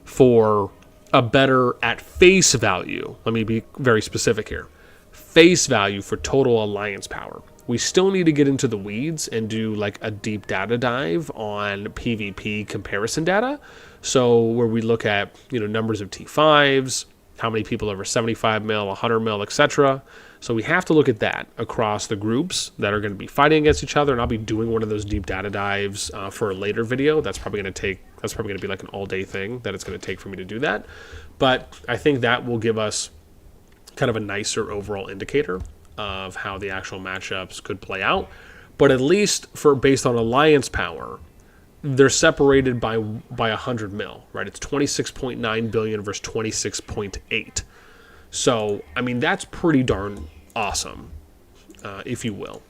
A: for a better, at face value, let me be very specific here, face value for total alliance power. We still need to get into the weeds and do like a deep data dive on PvP comparison data. So where we look at, numbers of T5s, how many people over 75 mil, 100 mil, etc. So we have to look at that across the groups that are going to be fighting against each other. And I'll be doing one of those deep data dives for a later video. That's probably going to be like an all-day thing that it's going to take for me to do that. But I think that will give us kind of a nicer overall indicator of how the actual matchups could play out. But at least based on alliance power, they're separated by 100 mil, right? It's 26.9 billion versus 26.8. So, I mean, that's pretty darn awesome, if you will.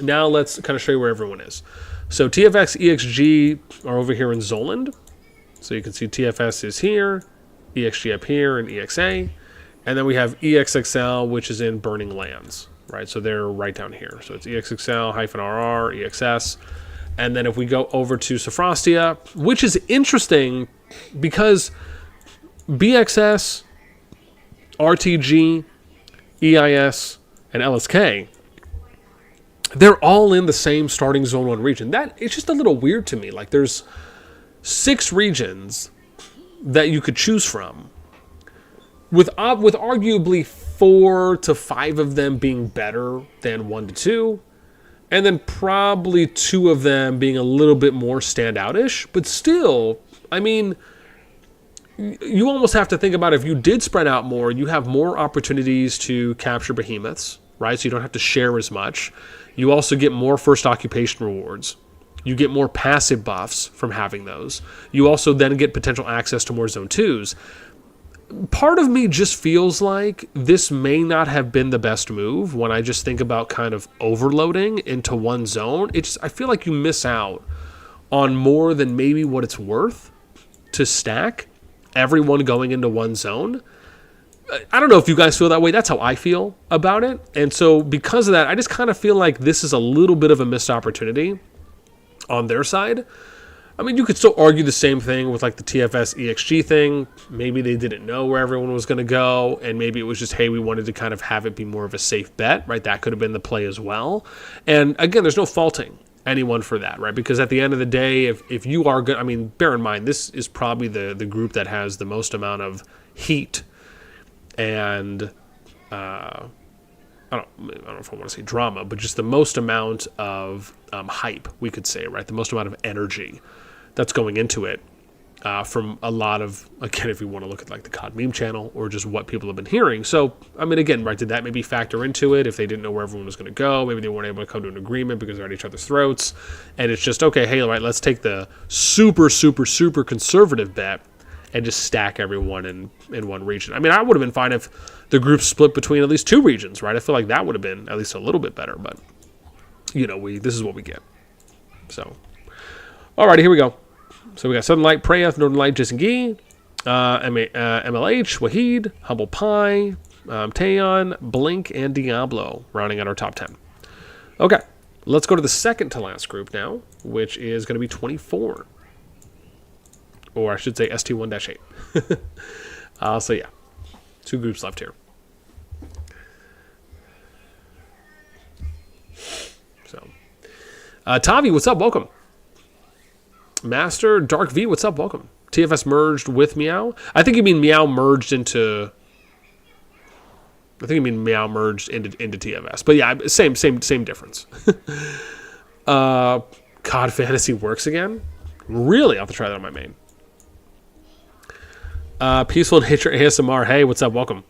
A: Now let's kind of show you where everyone is. So TFX, EXG are over here in Zoland. So you can see TFS is here, EXG up here, and EXA. And then we have EXXL, which is in Burning Lands, right? So they're right down here. So it's EXXL-RR, EXS. And then if we go over to Sophrostia, which is interesting because BXS, RTG, EIS, and LSK, they're all in the same starting Zone 1 region. It's just a little weird to me. Like, there's 6 regions that you could choose from, with arguably 4 to 5 of them being better than 1 to 2, and then probably 2 of them being a little bit more standout-ish. But still, I mean, you almost have to think about, if you did spread out more, you have more opportunities to capture behemoths, right? So you don't have to share as much. You also get more first occupation rewards. You get more passive buffs from having those. You also then get potential access to more Zone 2s. Part of me just feels like this may not have been the best move when I just think about kind of overloading into one zone. I feel like you miss out on more than maybe what it's worth to stack everyone going into one zone. I don't know if you guys feel that way. That's how I feel about it. And so because of that, I just kind of feel like this is a little bit of a missed opportunity on their side. I mean, you could still argue the same thing with like the TFS EXG thing. Maybe they didn't know where everyone was going to go, and maybe it was just, hey, we wanted to kind of have it be more of a safe bet, right? That could have been the play as well. And again, there's no faulting anyone for that, right? Because at the end of the day, if you are good, I mean, bear in mind, this is probably the group that has the most amount of heat and I don't know if I want to say drama, but just the most amount of hype, we could say, right? The most amount of energy that's going into it from a lot of, again, if you want to look at like the COD meme channel or just what people have been hearing. So, I mean, again, right, did that maybe factor into it? If they didn't know where everyone was going to go, maybe they weren't able to come to an agreement because they're at each other's throats. And it's just, okay, hey, right, let's take the super, super, super conservative bet and just stack everyone in one region. I mean, I would have been fine if the group split between at least 2 regions, right? I feel like that would have been at least a little bit better, but, you know, this is what we get. So, alrighty, here we go. So we got Southern Light, Preyeth, Northern Light, Jason Gee, MLH, Wahid, Humble Pie, Taeyon, Blink, and Diablo, rounding out our top 10. Okay, let's go to the second to last group now, which is going to be 24. Or I should say ST1-8. So yeah, 2 groups left here. So, Tavi, what's up? Welcome. Master Dark V, what's up? Welcome. TFS merged with Meow. I think you mean Meow merged into. I think you mean Meow merged into TFS. But yeah, same difference. COD Fantasy works again. Really, I'll have to try that on my main. Peaceful Nature ASMR. Hey, what's up? Welcome.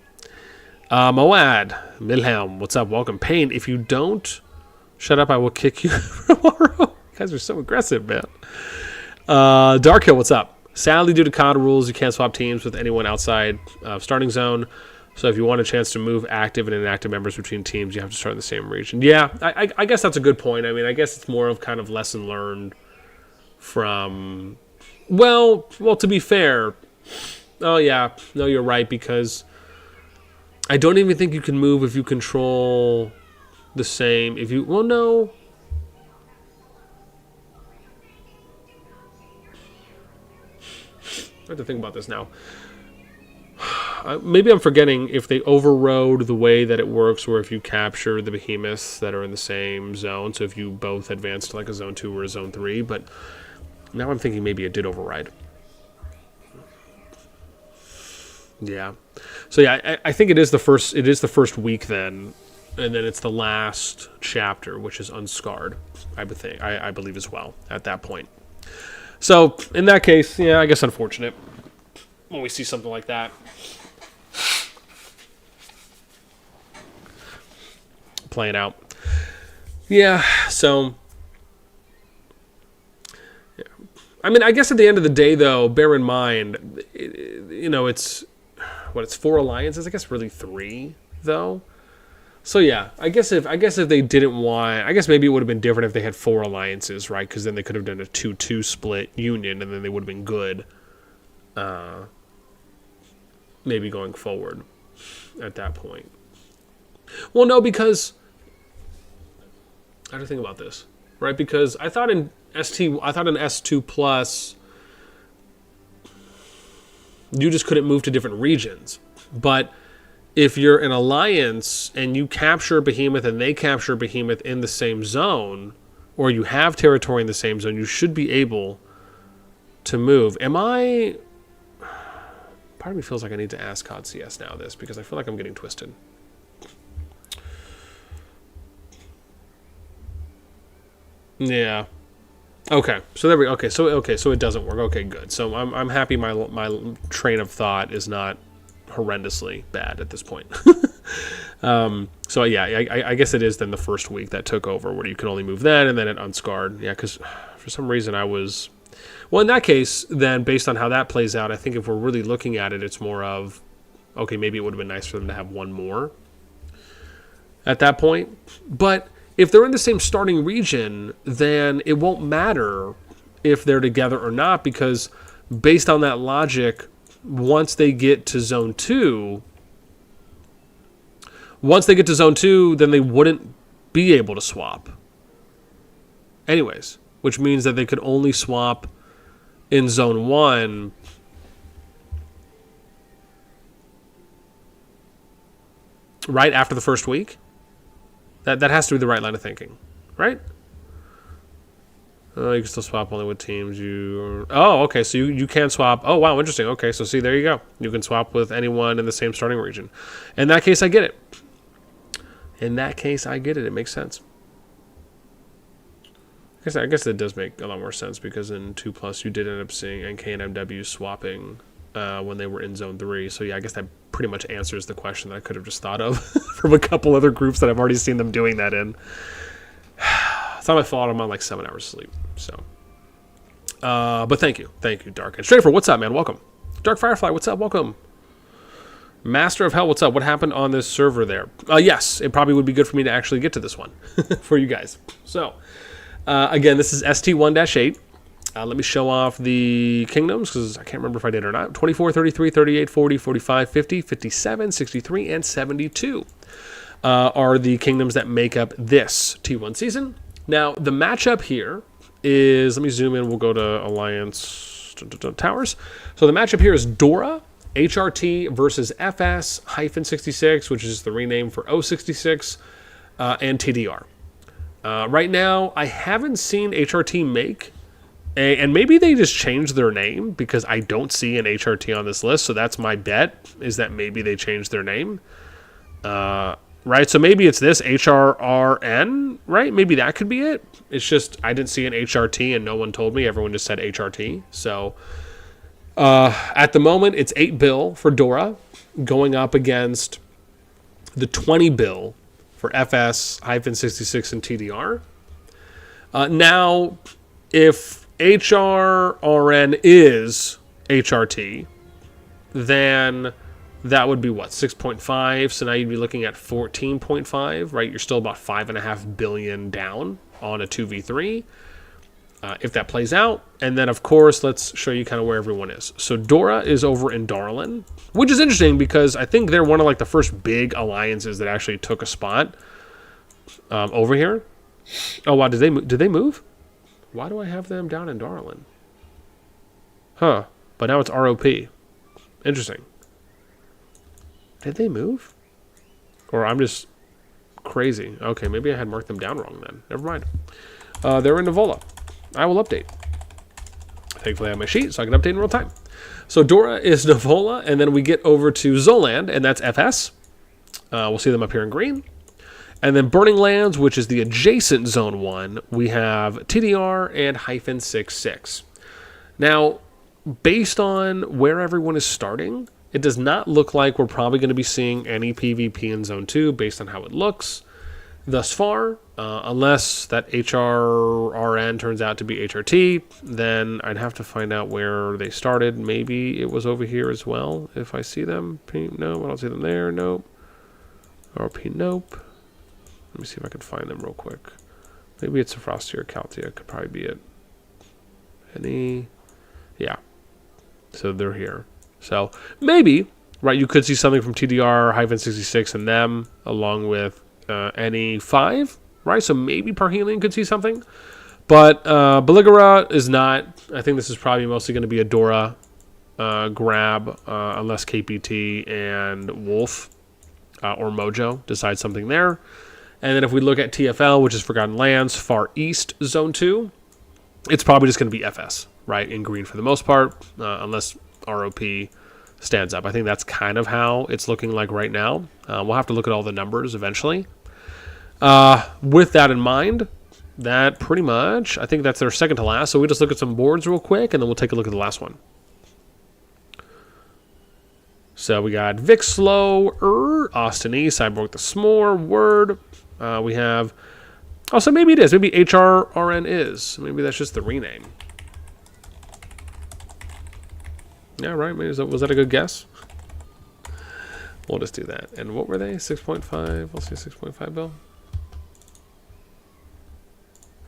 A: Moad Milhelm, what's up? Welcome. Pain, if you don't shut up, I will kick you tomorrow. You guys are so aggressive, man. Darkhill, what's up? Sadly, due to COD rules, you can't swap teams with anyone outside of starting zone. So if you want a chance to move active and inactive members between teams, you have to start in the same region. Yeah, I guess that's a good point. I mean, I guess it's more of kind of lesson learned from... Well, to be fair... Oh, yeah. No, you're right, because I don't even think you can move if you control the same... If you... Well, no... I have to think about this now. Maybe I'm forgetting if they overrode the way that it works, or if you capture the behemoths that are in the same zone. So if you both advance to like a zone 2 or a zone 3, but now I'm thinking maybe it did override. Yeah. So yeah, I think it is the first. It is the first week then, and then it's the last chapter, which is unscarred. I would think. I believe as well at that point. So in that case, yeah, I guess unfortunate when we see something like that. Playing out. Yeah, so I mean, I guess at the end of the day, though, bear in mind, it's 4 alliances. I guess really 3, though. So yeah, I guess if they didn't want, I guess maybe it would have been different if they had 4 alliances, right? Because then they could have done a 2-2 split union, and then they would have been good. Maybe going forward at that point. Well, no, because I had to think about this, right? Because I thought in S2 Plus, you just couldn't move to different regions. But if you're an alliance and you capture Behemoth and they capture Behemoth in the same zone, or you have territory in the same zone, you should be able to move. Part of me feels like I need to ask COD CS now this, because I feel like I'm getting twisted. Yeah. Okay. So there we go. Okay. So it doesn't work. Okay, good. So I'm happy my train of thought is not horrendously bad at this point. So yeah, I guess it is then the first week that took over where you can only move then, and then it unscarred. Yeah, because for some reason well, in that case, then based on how that plays out, I think if we're really looking at it, it's more of, okay, maybe it would have been nice for them to have one more at that point. But if they're in the same starting region, then it won't matter if they're together or not, because based on that logic, once they get to Zone 2, then they wouldn't be able to swap. Anyways, which means that they could only swap in Zone 1 right after the first week. That has to be the right line of thinking, right? You can still swap only with teams Oh, okay, so you can swap. Oh, wow, interesting. Okay, so see, there you go. You can swap with anyone in the same starting region. In that case, I get it. It makes sense. I guess it does make a lot more sense, because in 2 Plus you did end up seeing NK and MW swapping when they were in Zone 3. So yeah, I guess that pretty much answers the question that I could have just thought of from a couple other groups that I've already seen them doing that in. It's not my fault. I'm on like 7 hours sleep. So, but thank you, Dark. And Strafer, what's up, man? Welcome. Dark Firefly, what's up? Welcome. Master of Hell, what's up? What happened on this server there? Yes, it probably would be good for me to actually get to this one for you guys. So, again, this is ST1-8. Let me show off the kingdoms, because I can't remember if I did or not. 24, 33, 38, 40, 45, 50, 57, 63, and 72 are the kingdoms that make up this T1 season. Now, the matchup here is, let me zoom in, we'll go to Alliance Towers. So the matchup here is Dora, HRT versus FS-66, which is the rename for 066, and TDR. Right now, I haven't seen HRT make, and maybe they just changed their name, because I don't see an HRT on this list, so that's my bet, is that maybe they changed their name. Right, so maybe it's this, HRRN, right? Maybe that could be it. It's just, I didn't see an HRT and no one told me. Everyone just said HRT. So, at the moment, it's 8 bill for Dora, going up against the 20 bill for FS-66 and TDR. Now, if HRRN is HRT, then that would be what, 6.5? So now you'd be looking at 14.5, right? You're still about 5.5 billion down on a 2v3. If that plays out. And then, of course, let's show you kind of where everyone is. So Dora is over in Darlin, which is interesting because I think they're one of like the first big alliances that actually took a spot over here. Oh, wow. Did they move? Why do I have them down in Darlin? Huh. But now it's ROP. Interesting. Did they move? Or I'm just crazy. Okay, maybe I had marked them down wrong then. Never mind. They're in Nivola. I will update. Thankfully I have my sheet so I can update in real time. So Dora is Nivola, and then we get over to Zoland, and that's FS. We'll see them up here in green. And then Burning Lands, which is the adjacent Zone 1, we have TDR and -66. Now, based on where everyone is starting, it does not look like we're probably going to be seeing any PvP in Zone 2 based on how it looks thus far. Unless that HRRN turns out to be HRT, then I'd have to find out where they started. Maybe it was over here as well, if I see them. P, no, I don't see them there. Nope. RP, nope. Let me see if I can find them real quick. Maybe it's a Frosty or Caltia. Could probably be it. Any... Yeah. So they're here. So maybe, right, you could see something from TDR-66 and them, along with NE5, right? So maybe Parhelion could see something. But Beligara is not. I think this is probably mostly going to be a Dora grab, unless KPT and Wolf or Mojo decide something there. And then if we look at TFL, which is Forgotten Lands, Far East Zone 2, it's probably just going to be FS, right, in green for the most part, unless ROP stands up. I think that's kind of how it's looking like right now. We'll have to look at all the numbers eventually. With that in mind, that pretty much, I think that's their second to last. So we just look at some boards real quick, and then we'll take a look at the last one. So we got Vic Slow, Austin E, Cyborg the S'more, Word. We have... Oh, so maybe it is. Maybe HRRN is. Maybe that's just the rename. Yeah, right. Maybe was that a good guess? We'll just do that. And what were they? 6.5. We'll say 6.5 bill.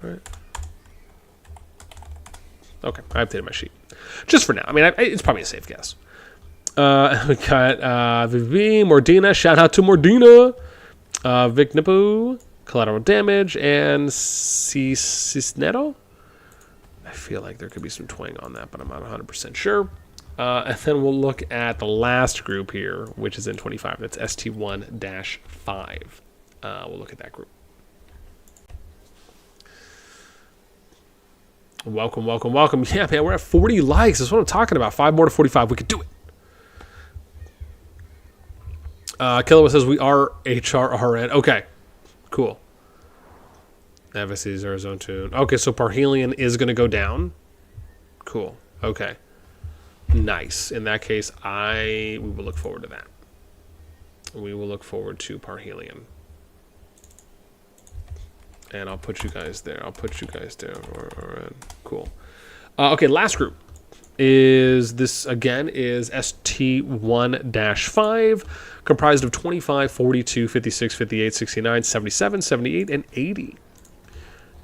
A: All right. Okay, I updated my sheet. Just for now. I mean, it's probably a safe guess. We got Vivi, Mordina. Shout out to Mordina. Vic Nipu, Collateral Damage, and Cisneto. I feel like there could be some twang on that, but I'm not 100% sure. And then we'll look at the last group here, which is in 25. That's ST1-5. We'll look at that group. Welcome, welcome, welcome. Yeah, man, we're at 40 likes. That's what I'm talking about. 5 more to 45. We could do it. Kilowa says we are HRRN. Okay, cool. FSC's are Zone 2. Okay, so Parhelion is going to go down. Cool. Okay. Nice. In that case, we will look forward to that. We will look forward to Parhelion. And I'll put you guys there. I'll put you guys there. Cool. Okay, last group is this, again, is ST1-5, comprised of 25, 42, 56, 58, 69, 77, 78, and 80.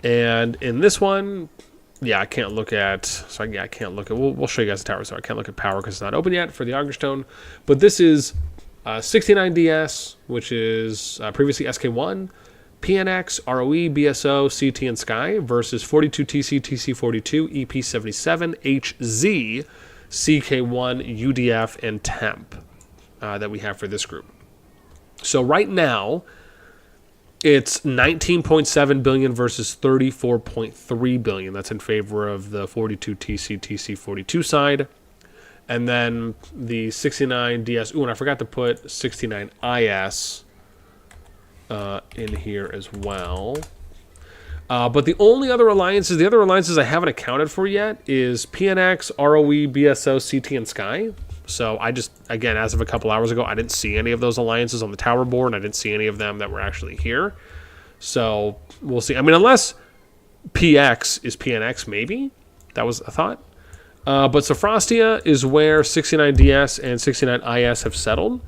A: And in this one, yeah, I can't look at, so yeah, I can't look at, we'll show you guys the tower, so I can't look at power because it's not open yet for the Augerstone. But this is 69 DS, which is previously SK1, PNX, ROE, BSO, CT, and Sky versus 42 TC, TC42, EP77, HZ, CK1, UDF, and Temp that we have for this group. So right now, it's 19.7 billion versus 34.3 billion. That's in favor of the 42 TC, TC42 side. And then the 69 DS. Ooh, and I forgot to put 69 IS in here as well. But the only other alliances, the other alliances I haven't accounted for yet is PNX, ROE, BSO, CT, and Sky. So I just, again, as of a couple hours ago, I didn't see any of those alliances on the tower board, and I didn't see any of them that were actually here. So we'll see. I mean, unless PX is PNX, maybe. That was a thought. But Sophrostia is where 69DS and 69IS have settled.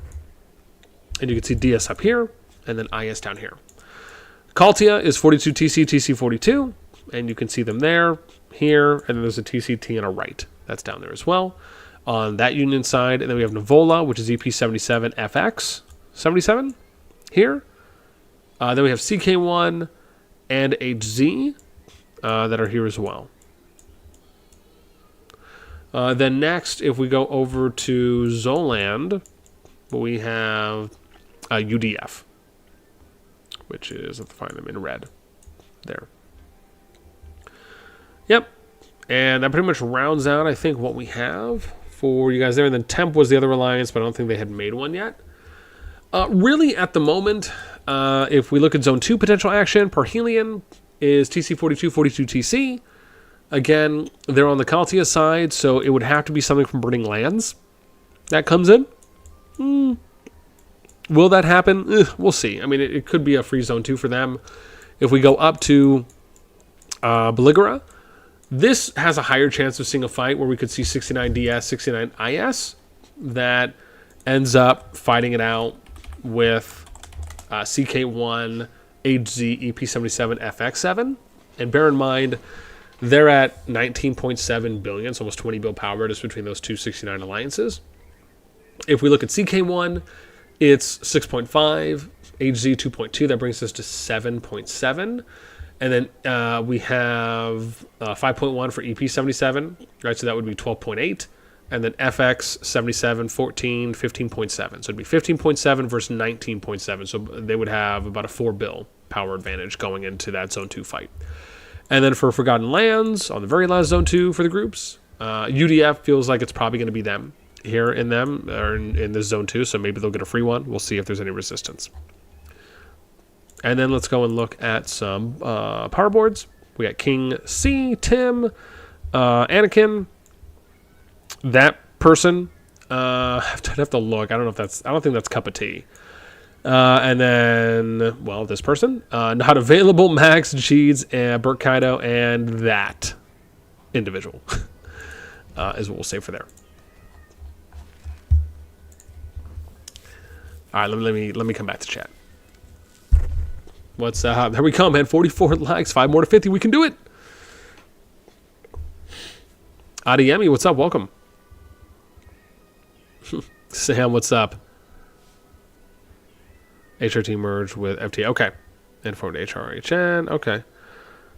A: And you can see DS up here, and then IS down here. Caltia is 42 TC, TC42, and you can see them there, here, and then there's a TCT and a right. That's down there as well on that Union side. And then we have Nivola, which is EP77 FX 77 here. Then we have CK1 and HZ that are here as well. Then next, if we go over to Zoland, we have UDF, which is, let's find them in red there. Yep. And that pretty much rounds out, I think, what we have for you guys there. And then Temp was the other alliance, but I don't think they had made one yet. Really, at the moment, if we look at Zone 2 potential action, Parhelion is TC42, 42 TC. Again, they're on the Caltia side, so it would have to be something from Burning Lands that comes in. Will that happen? We'll see. I mean, it could be a free Zone 2 for them. If we go up to Belligera, this has a higher chance of seeing a fight where we could see 69 DS, 69 IS that ends up fighting it out with CK1, HZ, EP77, FX7. And bear in mind, they're at 19.7 billion, so almost 20 bill power just between those two 69 alliances. If we look at CK1, it's 6.5, HZ 2.2, that brings us to 7.7. And then we have 5.1 for EP77, right? So that would be 12.8. And then FX 77, 14, 15.7. So it'd be 15.7 versus 19.7. So they would have about a 4 bill power advantage going into that Zone 2 fight. And then for Forgotten Lands, on the very last Zone 2 for the groups, UDF feels like it's probably going to be them here in them, or in this Zone 2. So maybe they'll get a free one. We'll see if there's any resistance. And then let's go and look at some power boards. We got King C, Tim, Anakin. That person, I'd have to look. I don't think that's cup of tea. And then, well, this person, not available, Max, Cheeds, and Burt Kaido, and that individual is what we'll say for there. All right, let me come back to chat. What's there we go, man. 44 likes, 5 more to 50. We can do it. Adiemi, what's up? Welcome. Sam, what's up? HRT merged with FT. Okay. Informed HRHN. Okay.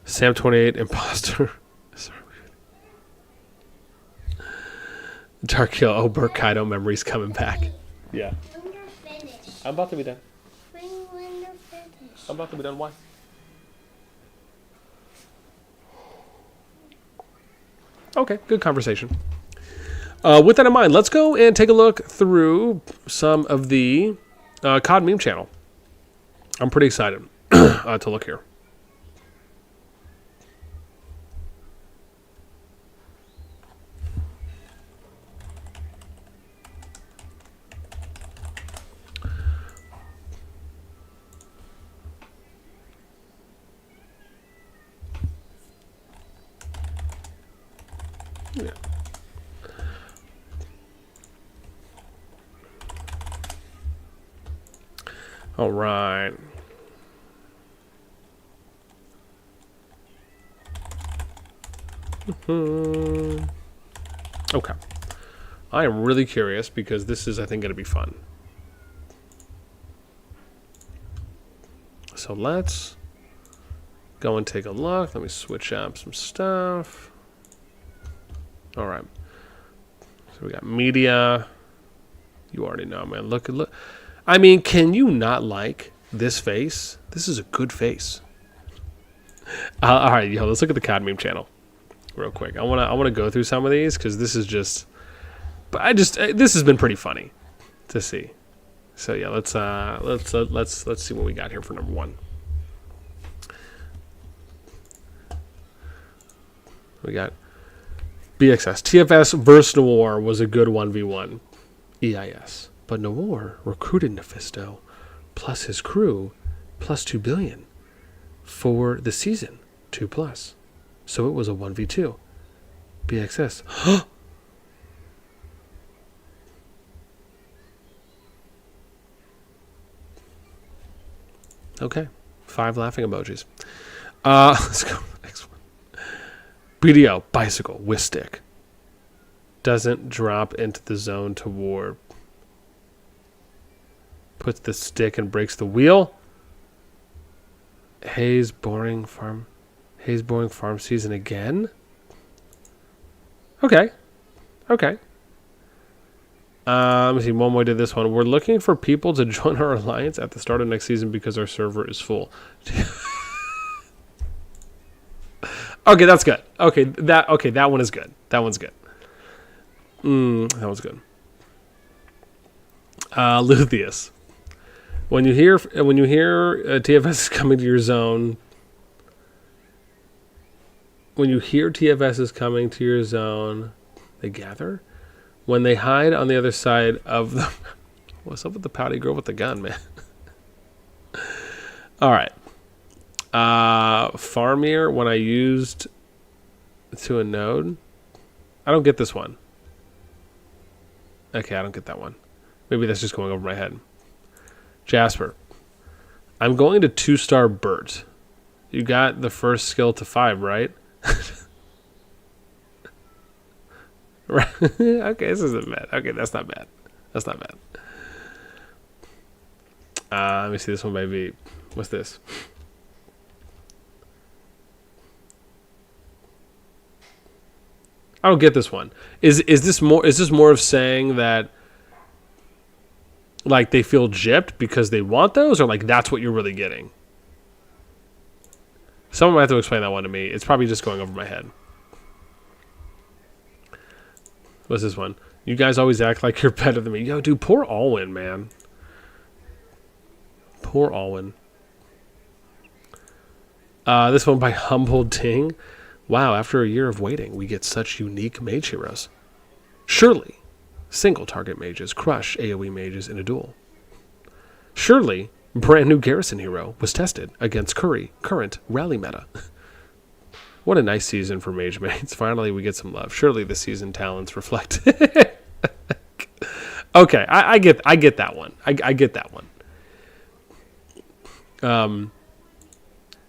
A: Sam 28, imposter. Sorry. Dark Hill. Oh, Burt Kaido memories coming back. Yeah. I'm about to be done. I'm about to be done. Why? Okay, good conversation. With that in mind, let's go and take a look through some of the CoD meme channel. I'm pretty excited to look here. Yeah. All right. Okay. I am really curious because this is, I think, going to be fun. So let's go and take a look. Let me switch up some stuff. All right. So we got media. You already know, man. Look. I mean, can you not like this face? This is a good face. All right, yo, let's look at the CoD meme channel real quick. I want to go through some of these because this is just. But this has been pretty funny to see. So yeah, let's see what we got here for number one. We got BXS. TFS versus Noir was a good 1v1. EIS. But Noir recruited Nephisto plus his crew plus 2 billion for the season 2+. So it was a 1v2. BXS. Okay. 5 laughing emojis. Let's go to the next one. BDO, bicycle with stick. Doesn't drop into the zone to war. Puts the stick and breaks the wheel. Hayes boring farm season again. Okay. Let me see. Momo did this one. We're looking for people to join our alliance at the start of next season because our server is full. Okay, that's good. Okay, that one is good. That one's good. That one's good. Lutheus. When you hear TFS is coming to your zone. When you hear TFS is coming to your zone, they gather. When they hide on the other side of the... What's up with the pouty girl with the gun, man? All right. Farmier, when I used to a node. I don't get this one. Okay, I don't get that one. Maybe that's just going over my head. Jasper. I'm going to 2-star Bert. You got the first skill to 5, right? Right. Okay, this isn't bad. Okay, that's not bad. That's not bad. Let me see this one by V. What's this? I don't get this one. Is this more of saying that like they feel gypped because they want those, or like that's what you're really getting? Someone might have to explain that one to me. It's probably just going over my head. What's this one? You guys always act like you're better than me. Yo, dude, poor Alwyn, man. Poor Alwyn. This one by Humble Ting. Wow, after a year of waiting, we get such unique mage heroes. Surely, single target mages crush AoE mages in a duel. Surely, brand new garrison hero was tested against current rally meta. What a nice season for mage mates. Finally, we get some love. Surely the season talents reflect. Okay, I get that one. I get that one.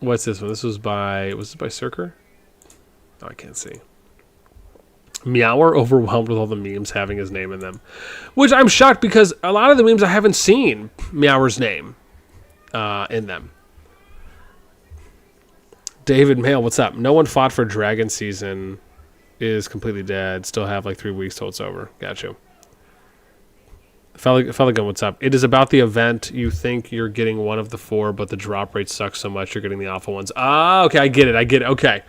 A: What's this one? Was this by Circer? Oh, I can't see. Meower overwhelmed with all the memes having his name in them. Which I'm shocked because a lot of the memes I haven't seen Meower's name in them. David Mail, what's up? No one fought for Dragon season. Is completely dead. Still have like 3 weeks till it's over. Got you. Felligan, what's up? It is about the event. You think you're getting one of the 4, but the drop rate sucks so much you're getting the awful ones. Ah, okay, I get it. Okay.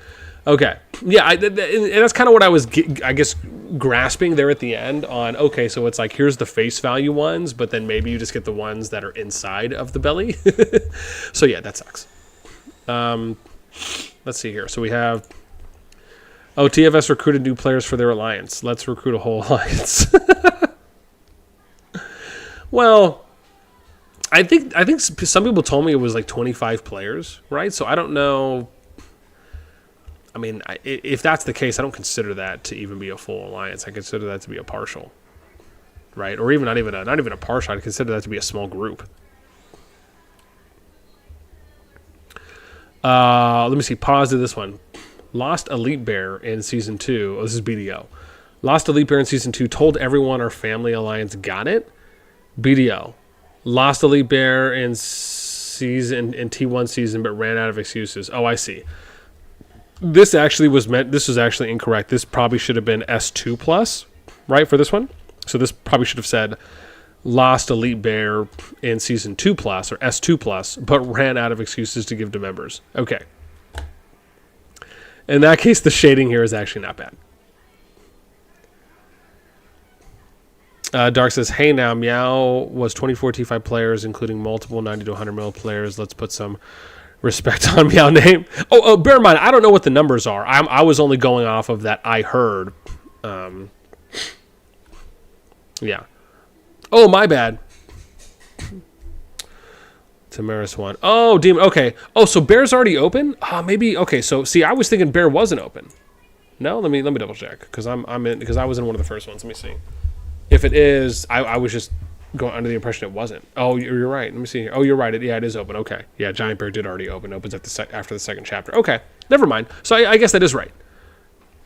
A: Yeah, and that's kind of what I was, I guess, grasping there at the end on, okay, so it's like, here's the face value ones, but then maybe you just get the ones that are inside of the belly. So yeah, that sucks. Let's see here. So we have, TFS recruited new players for their alliance. Let's recruit a whole alliance. Well, I think some people told me it was like 25 players, right? So I don't know. I mean, if that's the case, I don't consider that to even be a full alliance. I consider that to be a partial, right? Or even not even a partial. I consider that to be a small group. Let me see. Pause to this one. Lost Elite Bear in Season 2. Oh, this is BDO. Lost Elite Bear in Season 2 told everyone our family alliance got it. BDO. Lost Elite Bear in T1 season, but ran out of excuses. Oh, I see. This was actually incorrect. This probably should have been S2 plus, right, for this one. So this probably should have said Lost Elite Bear in Season 2 plus or S2 plus, but ran out of excuses to give to members. Okay. In that case, the shading here is actually not bad. Dark says, hey now, Meow was 24 T5 players, including multiple 90 to 100 mil players. Let's put some respect on Meow name. Oh, bear in mind, I don't know what the numbers are. I was only going off of that I heard. Yeah. Oh, my bad. Tamaris one. Oh, Demon. Okay. Oh, so Bear's already open? Maybe. Okay. So see, I was thinking Bear wasn't open. No, let me double check because I was in one of the first ones. Let me see. If it is, I was just going under the impression it wasn't. Oh, you're right. Let me see here. Oh, you're right. It is open. Okay. Yeah, Giant Bear did already open. Opens at after the second chapter. Okay. Never mind. So I guess that is right.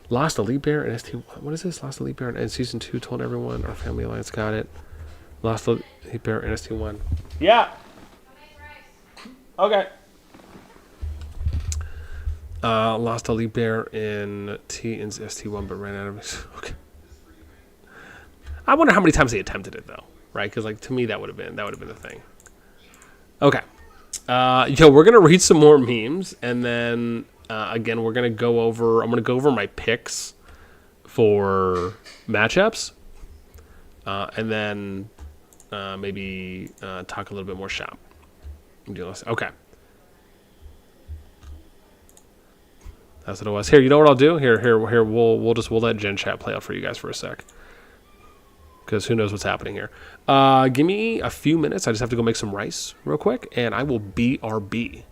A: Lost Elite Bear and ST. What is this? Lost Elite Bear and Season 2 told everyone our family alliance got it. Lost Elite Bear and ST1. Yeah. Okay. Lost Elite Bear in ST1, but ran out of. Okay. I wonder how many times they attempted it though, right? Because like to me that would have been the thing. Okay. We're gonna read some more memes, and then again I'm gonna go over my picks for matchups, and then maybe talk a little bit more shop. Okay. That's what it was. Here, you know what I'll do? Here. We'll let Gen Chat play out for you guys for a sec. Because who knows what's happening here. Give me a few minutes. I just have to go make some rice real quick, and I will BRB.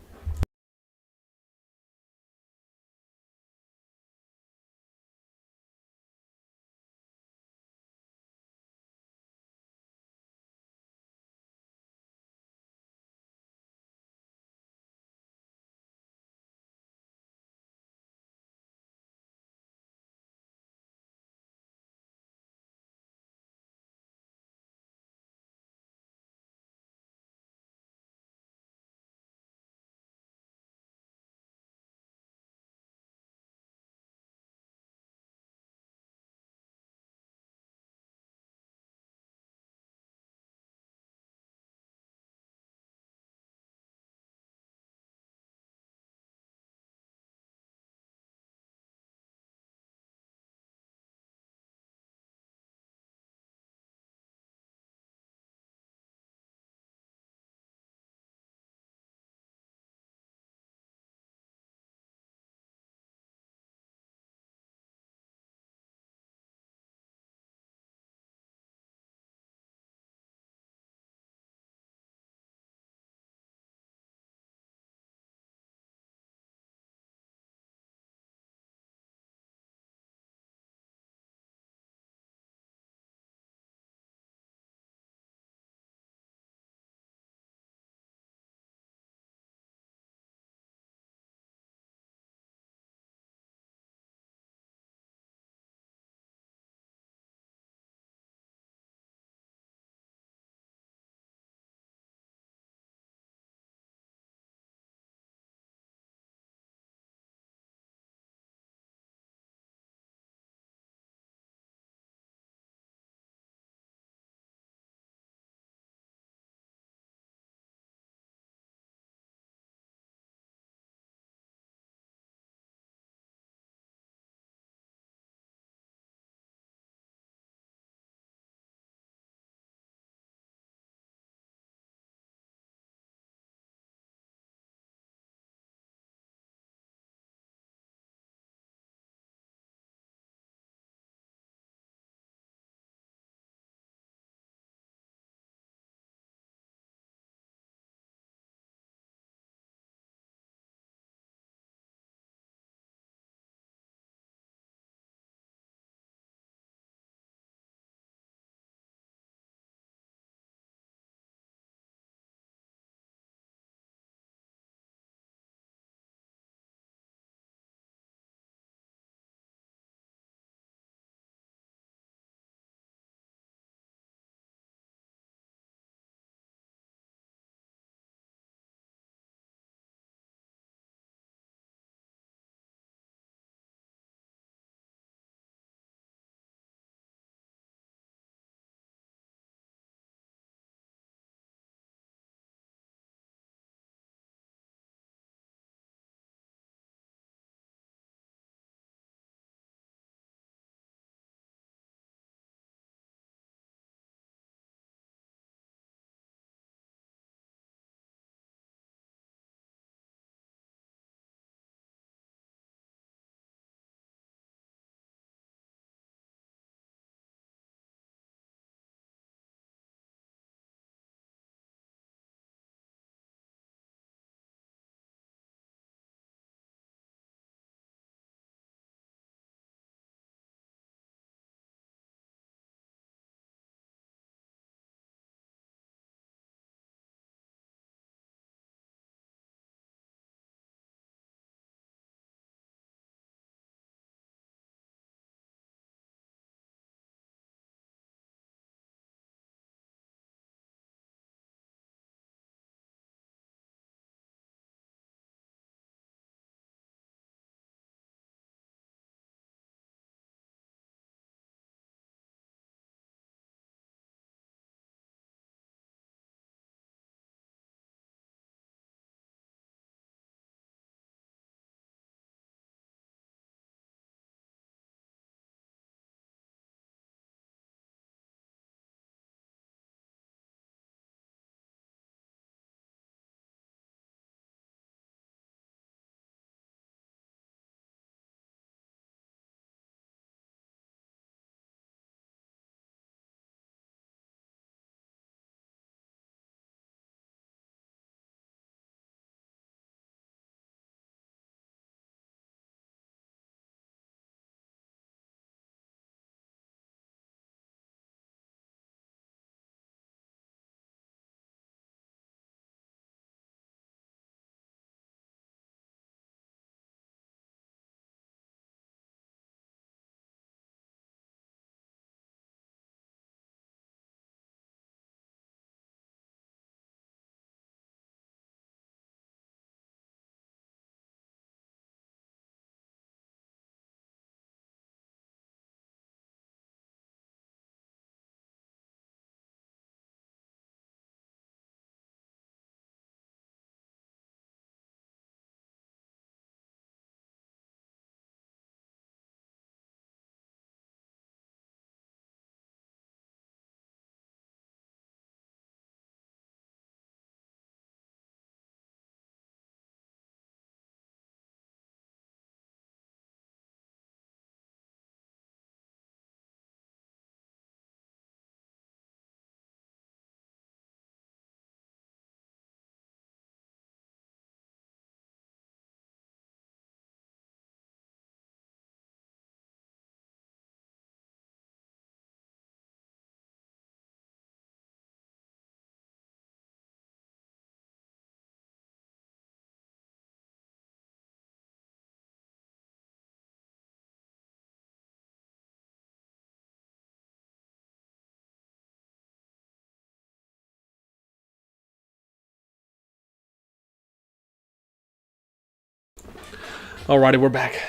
A: Alrighty, we're back.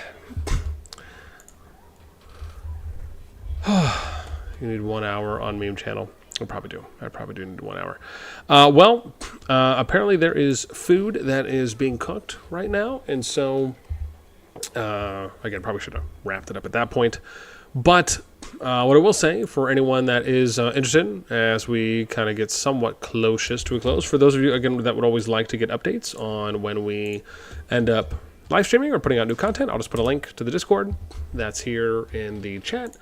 A: You need 1 hour on meme channel. I probably do. I probably do need 1 hour. Apparently there is food that is being cooked right now, and so again, probably should have wrapped it up at that point. But what I will say for anyone that is interested, as we kind of get somewhat closest to a close, for those of you again that would always like to get updates on when we end up live streaming or putting out new content, I'll just put a link to the Discord that's here in the chat.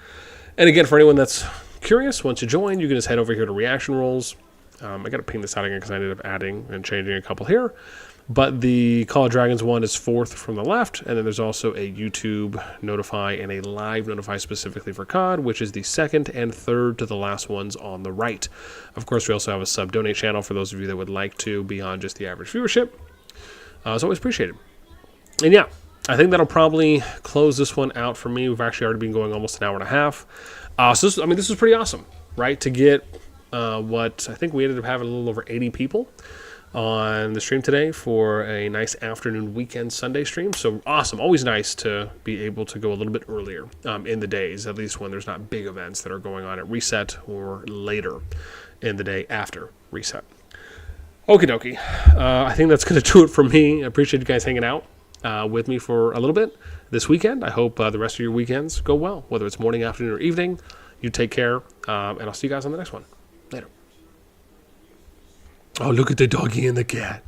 A: And again, for anyone that's curious, once you join, you can just head over here to reaction roles. I got to ping this out again because I ended up adding and changing a couple here. But the Call of Dragons one is 4th from the left, and then there's also a YouTube notify and a live notify specifically for COD, which is the 2nd and 3rd to the last ones on the right. Of course, we also have a sub-donate channel for those of you that would like to beyond just the average viewership. It's always appreciated. And yeah, I think that'll probably close this one out for me. We've actually already been going almost an hour and a half. So this was pretty awesome, right? To get what I think we ended up having a little over 80 people on the stream today for a nice afternoon weekend Sunday stream. So awesome. Always nice to be able to go a little bit earlier in the days, at least when there's not big events that are going on at reset or later in the day after reset. Okie dokie. I think that's going to do it for me. I appreciate you guys hanging out with me for a little bit this weekend. I hope the rest of your weekends go well, whether it's morning, afternoon, or evening. You take care, and I'll see you guys on the next one. Later. Oh, look at the doggy and the cat.